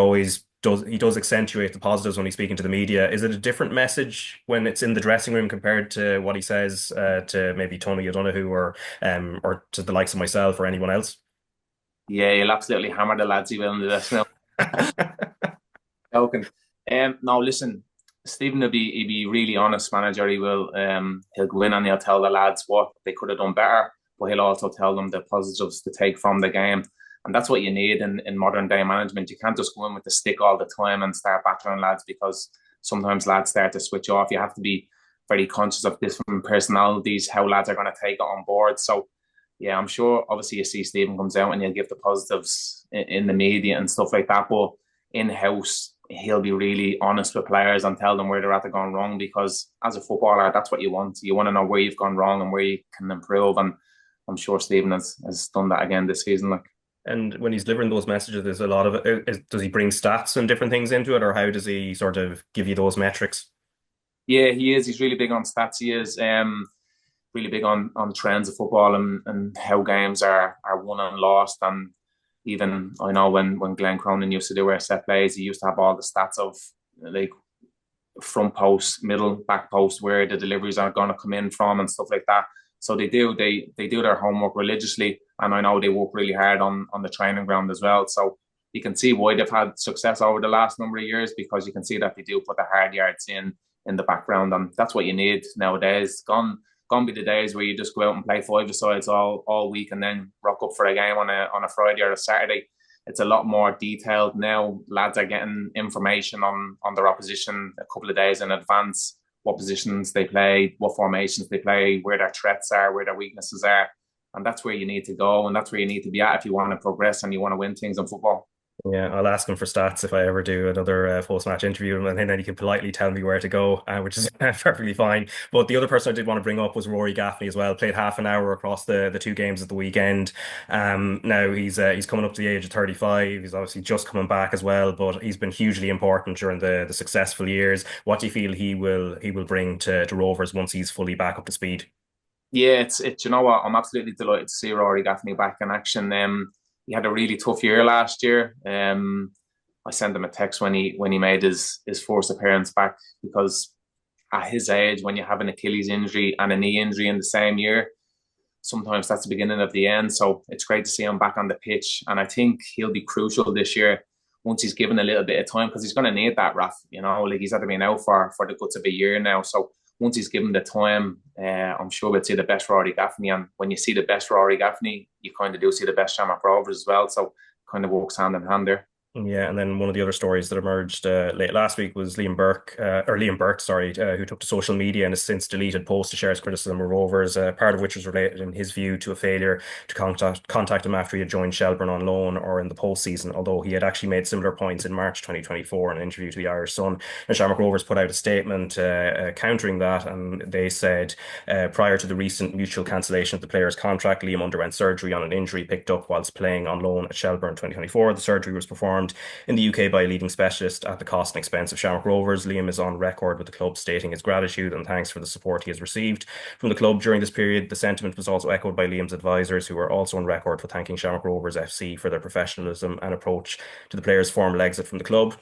does accentuate the positives when he's speaking to the media. Is it a different message when it's in the dressing room compared to what he says to maybe Tony O'Donoghue or to the likes of myself or anyone else? Yeah, you'll absolutely hammer the lads he will in the dressing room. Joking. No, listen, Stephen will be really honest manager. He'll go in and he'll tell the lads what they could have done better, but he'll also tell them the positives to take from the game. And that's what you need in modern day management. You can't just go in with the stick all the time and start battering lads, because sometimes lads start to switch off. You have to be very conscious of different personalities, how lads are going to take it on board. So, yeah, I'm sure obviously you see Stephen comes out and he'll give the positives in the media and stuff like that. But in-house, he'll be really honest with players and tell them where they're at gone wrong, because as a footballer, that's what you want. You want to know where you've gone wrong and where you can improve. And I'm sure Stephen has done that again this season. And when he's delivering those messages, there's a lot of it. Does he bring stats and different things into it, or how does he sort of give you those metrics? Yeah, he is. He's really big on stats. He is really big on trends of football and how games are won and lost. And even I know when Glenn Cronin used to do our set plays, he used to have all the stats of like front post, middle, back post, where the deliveries are going to come in from and stuff like that. So they do their homework religiously, and I know they work really hard on the training ground as well. So you can see why they've had success over the last number of years, because you can see that they do put the hard yards in the background, and that's what you need nowadays. Gone be the days where you just go out and play 5-a-sides all week and then rock up for a game on a Friday or a Saturday. It's a lot more detailed now. Lads are getting information on their opposition a couple of days in advance, what positions they play, what formations they play, where their threats are, where their weaknesses are. And that's where you need to go, and that's where you need to be at if you want to progress and you want to win things in football. Yeah, I'll ask him for stats if I ever do another post-match interview, and then he can politely tell me where to go, which is perfectly fine. But the other person I did want to bring up was Rory Gaffney as well. Played half an hour across the two games at the weekend. Now he's coming up to the age of 35. He's obviously just coming back as well, but he's been hugely important during the successful years. What do you feel he will bring to Rovers once he's fully back up to speed? Yeah, it's you know what, I'm absolutely delighted to see Rory Gaffney back in action. He had a really tough year last year. I sent him a text when he made his first appearance back, because at his age, when you have an Achilles injury and a knee injury in the same year, sometimes that's the beginning of the end. So it's great to see him back on the pitch, and I think he'll be crucial this year once he's given a little bit of time, because he's going to need that, Raf. You know, like he's had to been out for the guts of a year now. So once he's given the time, I'm sure we'll see the best Rory Gaffney. And when you see the best Rory Gaffney, you kind of do see the best Shamrock Rovers as well. So kind of works hand in hand there. Yeah, and then one of the other stories that emerged late last week was Liam Burke, sorry, who took to social media and has since deleted posts to share his criticism of Rovers, part of which was related, in his view, to a failure to contact him after he had joined Shelbourne on loan or in the postseason, although he had actually made similar points in March 2024 in an interview to the Irish Sun. And Shamrock Rovers put out a statement countering that, and they said, prior to the recent mutual cancellation of the player's contract, Liam underwent surgery on an injury picked up whilst playing on loan at Shelbourne in 2024. The surgery was performed in the UK by a leading specialist at the cost and expense of Shamrock Rovers. Liam is on record with the club stating his gratitude and thanks for the support he has received from the club during this period. The sentiment was also echoed by Liam's advisors, who were also on record for thanking Shamrock Rovers FC for their professionalism and approach to the player's formal exit from the club.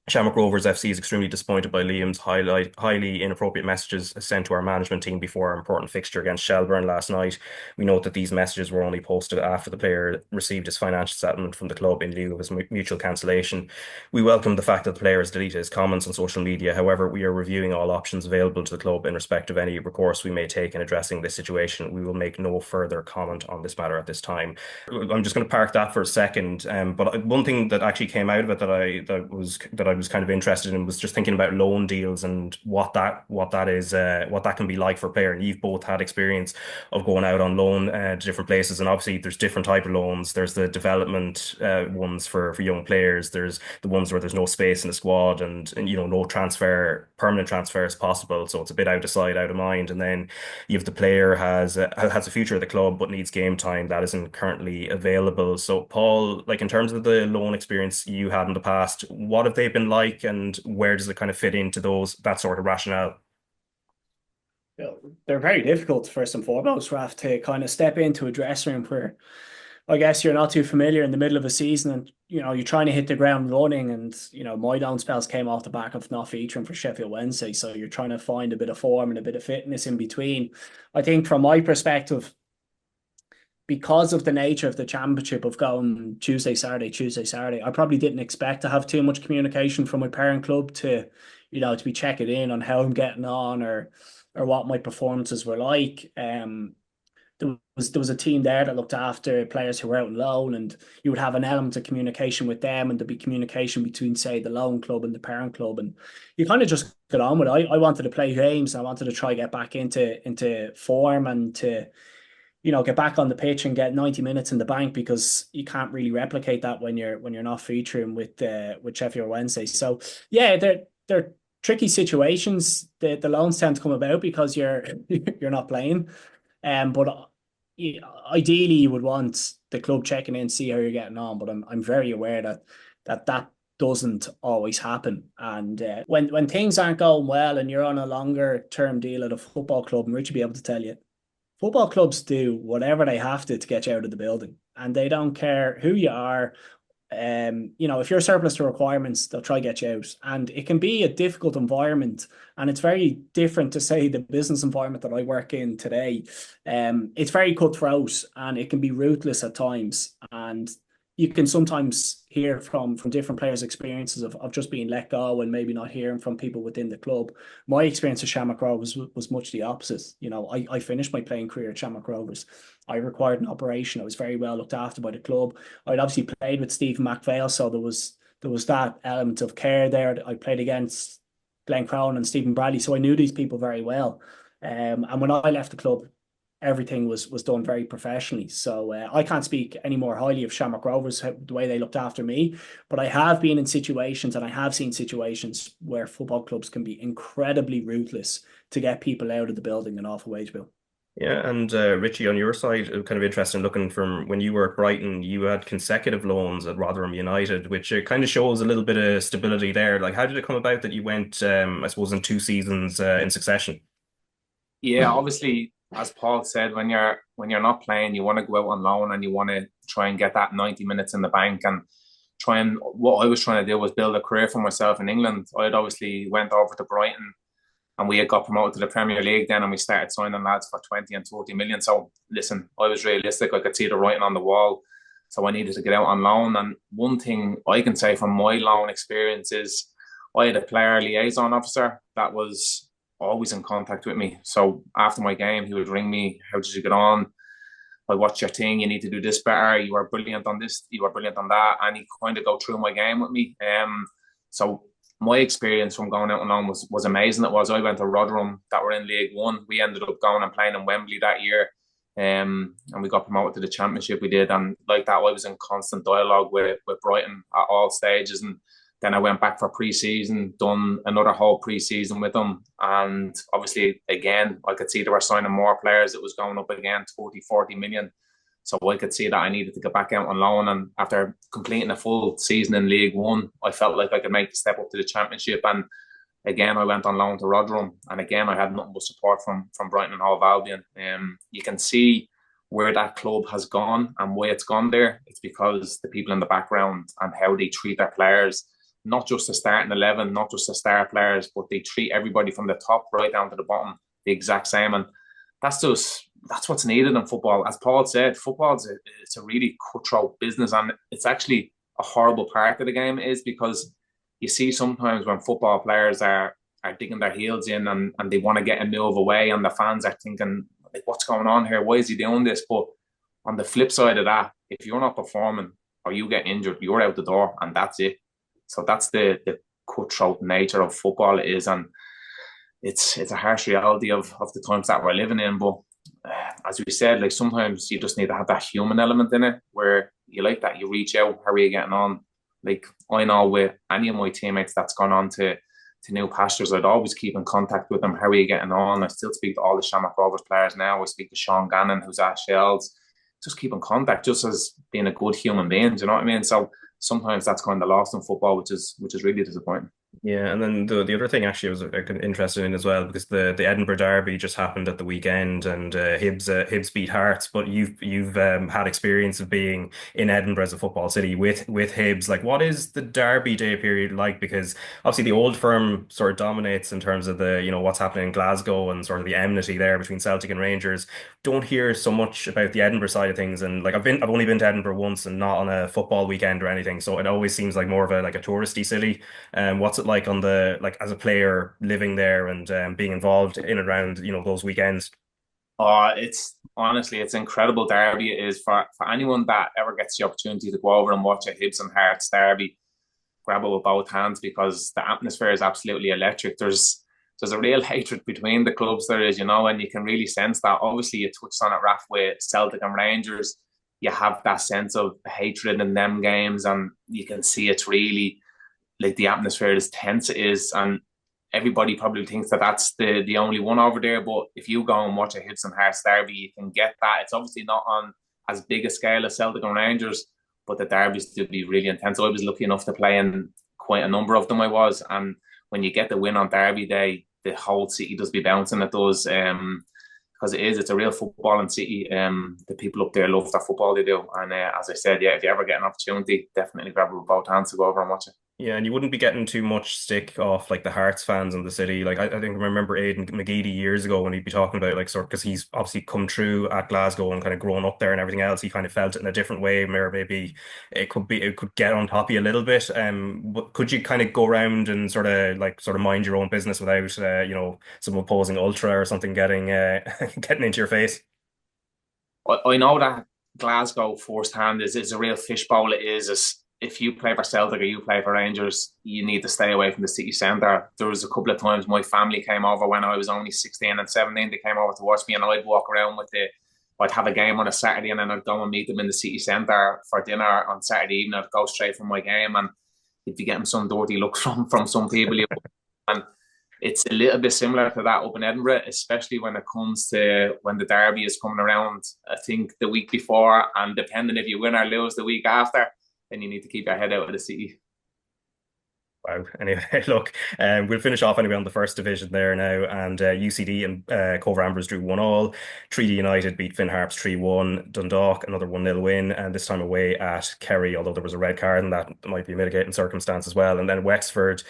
Shamrock Rovers FC is extremely disappointed by Liam's highly inappropriate messages sent to our management team before our important fixture against Shelbourne last night. We note that these messages were only posted after the player received his financial settlement from the club in lieu of his mutual cancellation. We welcome the fact that the player has deleted his comments on social media. However, we are reviewing all options available to the club in respect of any recourse we may take in addressing this situation. We will make no further comment on this matter at this time. I'm just going to park that for a second. But one thing that actually came out of it that I was kind of interested in was just thinking about loan deals and what that can be like for a player. And you've both had experience of going out on loan to different places, and obviously there's different type of loans. There's the development ones for young players. There's the ones where there's no space in the squad, and you know, no permanent transfer is possible, so it's a bit out of sight, out of mind. And then you have the player has a future at the club but needs game time that isn't currently available. So Paul, like in terms of the loan experience you had in the past, what have they been like, and where does it kind of fit into that sort of rationale? They're very difficult, first and foremost, Raf, to kind of step into a dressing room where I guess you're not too familiar in the middle of a season, and you know, you're trying to hit the ground running. And you know, my down spells came off the back of not featuring for Sheffield Wednesday, so you're trying to find a bit of form and a bit of fitness in between. I think from my perspective, because of the nature of the championship of going Tuesday, Saturday, I probably didn't expect to have too much communication from my parent club to, you know, to be checking in on how I'm getting on or what my performances were like. There was a team there that looked after players who were out on loan, and you would have an element of communication with them, and there'd be communication between, say, the loan club and the parent club, and you kind of just got on with it. I wanted to play games, and I wanted to try get back into form and to, you know, get back on the pitch and get 90 minutes in the bank, because you can't really replicate that when you're not featuring with Sheffield Wednesday. So yeah, they're tricky situations. The loans tend to come about because you're not playing, but ideally you would want the club checking in, see how you're getting on. But I'm very aware that doesn't always happen. And when things aren't going well and you're on a longer term deal at a football club, and Richie will be able to tell you, football clubs do whatever they have to get you out of the building, and they don't care who you are. You know, if you're surplus to requirements, they'll try to get you out. And it can be a difficult environment, and it's very different to, say, the business environment that I work in today. It's very cutthroat, and it can be ruthless at times. And you can sometimes hear from different players' experiences of just being let go and maybe not hearing from people within the club. My experience at Shamrock Rovers was much the opposite. You know, I finished my playing career at Shamrock Rovers. I required an operation. I was very well looked after by the club. I'd obviously played with Stephen McPhail, so there was that element of care there. I played against Glenn Crone and Stephen Bradley, so I knew these people very well. And when I left the club, everything was done very professionally. So I can't speak any more highly of Shamrock Rovers, the way they looked after me, but I have been in situations, and I have seen situations where football clubs can be incredibly ruthless to get people out of the building and off a wage bill. Yeah, and Richie, on your side, kind of interesting looking from when you were at Brighton, you had consecutive loans at Rotherham United, which kind of shows a little bit of stability there. Like, how did it come about that you went, I suppose, in 2 seasons in succession? Yeah, obviously, as Paul said, when you're not playing, you want to go out on loan and you want to try and get that 90 minutes in the bank and try and what I was trying to do was build a career for myself in England. I'd obviously went over to Brighton and we had got promoted to the Premier League then, and we started signing lads for 20 and 30 million. So listen, I was realistic. I could see the writing on the wall. So I needed to get out on loan. And one thing I can say from my loan experience is I had a player liaison officer that was always in contact with me. So after my game, he would ring me, how did you get on? I watched your thing, you need to do this better. You are brilliant on this, you are brilliant on that. And he kind of go through my game with me. So my experience from going out and on was amazing. It was. I went to Rotherham that were in League One. We ended up going and playing in Wembley that year. And we got promoted to the Championship. We did. And like that, I was in constant dialogue with Brighton at all stages. And then I went back for pre-season, done another whole pre-season with them. And obviously, again, I could see they were signing more players. It was going up again, 40 million. So I could see that I needed to get back out on loan. And after completing a full season in League One, I felt like I could make the step up to the Championship. And again, I went on loan to Rotherham. And again, I had nothing but support from Brighton and Hove Albion. You can see where that club has gone and why it's gone there. It's because the people in the background and how they treat their players, not just the starting 11, not just the star players, but they treat everybody from the top right down to the bottom the exact same. And that's what's needed in football. As Paul said, football it's a really cutthroat business, and it's actually a horrible part of the game is because you see sometimes when football players are digging their heels in and they want to get a move away, and the fans are thinking, like, what's going on here? Why is he doing this? But on the flip side of that, if you're not performing or you get injured, you're out the door, and that's it. So that's the cutthroat nature of football it is, and it's a harsh reality of the times that we're living in. But as we said, like sometimes you just need to have that human element in it where you like that, you reach out, how are you getting on? Like I know with any of my teammates that's gone on to new pastures, I'd always keep in contact with them. How are you getting on? I still speak to all the Shamrock Rovers players now. I speak to Sean Gannon, who's at Shells. Just keep in contact, just as being a good human being. Do you know what I mean? So sometimes that's kind of lost in football, which is really disappointing. Yeah, and then the other thing actually I was interested in as well, because the Edinburgh derby just happened at the weekend, and Hibs beat Hearts. But you've had experience of being in Edinburgh as a football city with Hibs. Like, what is the derby day period like? Because obviously the old firm sort of dominates in terms of the what's happening in Glasgow and sort of the enmity there between Celtic and Rangers. Don't hear so much about the Edinburgh side of things, and like I've only been to Edinburgh once, and not on a football weekend or anything. So it always seems like more of a touristy city. What's it like on the as a player living there and being involved in and around those weekends? It's honestly, it's incredible derby. It is for anyone that ever gets the opportunity to go over and watch a Hibs and Hearts derby, grab it with both hands, because the atmosphere is absolutely electric. There's a real hatred between the clubs there is, and you can really sense that. Obviously, you touched on it, Raf, with Celtic and Rangers. You have that sense of hatred in them games, and you can see it's really like the atmosphere is tense it is, and everybody probably thinks that that's the only one over there. But if you go and watch a Hibs and Hearts derby, you can get that. It's obviously not on as big a scale as Celtic and Rangers, but the derbies do be really intense. I was lucky enough to play in quite a number of them. And when you get the win on derby day, the whole city does be bouncing. It does, because it's a real footballing city. The people up there love that football they do. And as I said, yeah, if you ever get an opportunity, definitely grab it with both hands to go over and watch it. Yeah, and you wouldn't be getting too much stick off like the Hearts fans in the city. Like I think I remember Aidan McGeady years ago when he'd be talking about because he's obviously come through at Glasgow and kind of grown up there and everything else. He kind of felt it in a different way. Maybe it could get on top of you a little bit. But could you kind of go around and sort of mind your own business without some opposing ultra or something getting getting into your face? I know that Glasgow firsthand is a real fishbowl. It is if you play for Celtic or you play for Rangers, you need to stay away from the city centre. There was a couple of times my family came over when I was only 16 and 17. They came over to watch me, and I'd walk around I'd have a game on a Saturday, and then I'd go and meet them in the city centre for dinner on Saturday evening. I'd go straight from my game, and you'd be getting some dirty looks from some people. And it's a little bit similar to that up in Edinburgh, especially when it comes to when the derby is coming around, I think the week before, and depending if you win or lose the week after, then you need to keep your head out of the city. Wow. Anyway, look, we'll finish off anyway on the first division there now. And UCD and Cove Ramblers drew 1-1. Treaty United beat Finn Harps 3-1. Dundalk, another 1-0 win, and this time away at Kerry, although there was a red card, and that might be a mitigating circumstance as well. And then Wexford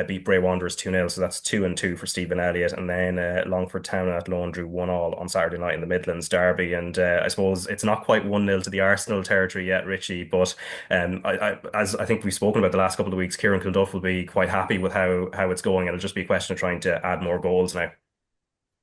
beat Bray Wanderers 2-0, so that's 2-2 for Stephen Elliott. And then Longford Town at Athlone drew 1-1 on Saturday night in the Midlands Derby. And I suppose it's not quite 1-0 to the Arsenal territory yet, Richie, but as I think we've spoken about the last couple of weeks, Kieran Kilduff will be quite happy with how it's going. It'll just be a question of trying to add more goals now.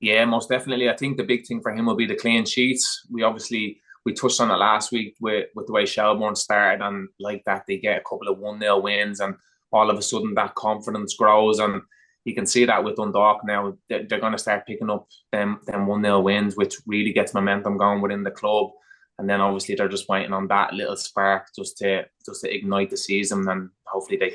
Yeah, most definitely. I think the big thing for him will be the clean sheets. We touched on it last week with the way Shelbourne started, and like that they get a couple of 1-0 wins, and all of a sudden that confidence grows, and you can see that with Dundalk now. They're going to start picking up them 1-0 wins, which really gets momentum going within the club. And then obviously they're just waiting on that little spark just to ignite the season, and hopefully they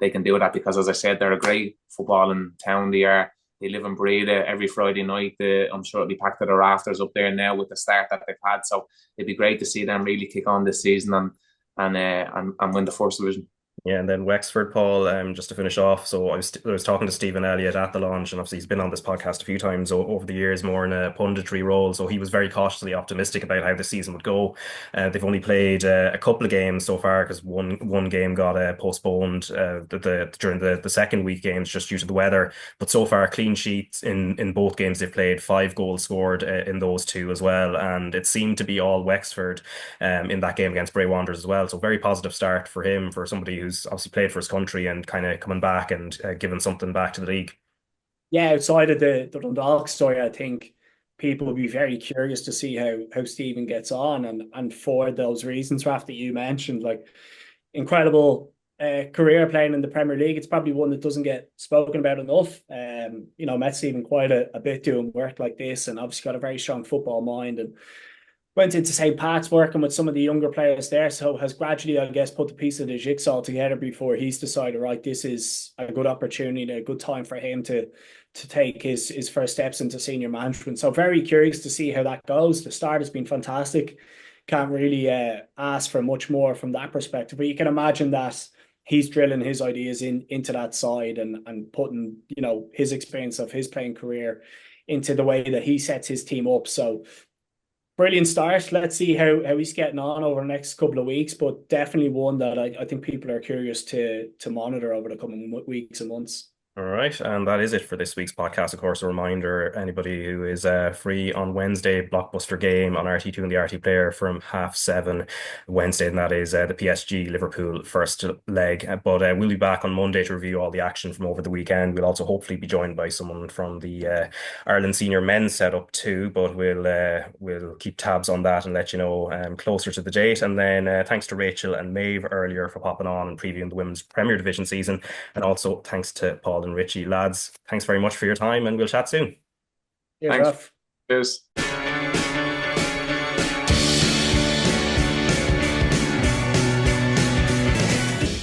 can do that, because as I said, they're a great footballing town. They live and breathe it every Friday night. I'm sure it'll be packed to the rafters up there now with the start that they've had. So it'd be great to see them really kick on this season and win the first division. Yeah, and then Wexford, Paul, just to finish off. So I was talking to Stephen Elliott at the launch, and obviously he's been on this podcast a few times over the years, more in a punditry role. So he was very cautiously optimistic about how the season would go. They've only played a couple of games so far, because one game got postponed during the second week games just due to the weather. But so far, clean sheets in both games they've played, 5 goals scored in those two as well. And it seemed to be all Wexford in that game against Bray Wanderers as well. So very positive start for him, for somebody who's obviously played for his country and kind of coming back and giving something back to the league. Yeah, outside of the Dundalk story, I think people will be very curious to see how Stephen gets on, and for those reasons, Raf, that you mentioned, like incredible career playing in the Premier League. It's probably one that doesn't get spoken about enough. Met Stephen quite a bit doing work like this, and obviously got a very strong football mind, and went into St. Pat's working with some of the younger players there, so has gradually, I guess, put the piece of the jigsaw together before he's decided, right, this is a good opportunity, a good time for him to take his first steps into senior management. So very curious to see how that goes. The start has been fantastic. Can't really ask for much more from that perspective, but you can imagine that he's drilling his ideas into that side and putting, his experience of his playing career into the way that he sets his team up. So brilliant start. Let's see how he's getting on over the next couple of weeks, but definitely one that I think people are curious to monitor over the coming weeks and months. All right, and that is it for this week's podcast. Of course, a reminder, anybody who is free on Wednesday, blockbuster game on RT2 and the RT Player from 7:30 Wednesday, and that is the PSG Liverpool first leg. But we'll be back on Monday to review all the action from over the weekend. We'll also hopefully be joined by someone from the Ireland senior men's setup too, but we'll keep tabs on that and let you know closer to the date. And then thanks to Rachel and Méabh earlier for popping on and previewing the Women's Premier Division season, and also thanks to Paul and Richie. Lads, thanks very much for your time, and we'll chat soon. Thanks. Cheers.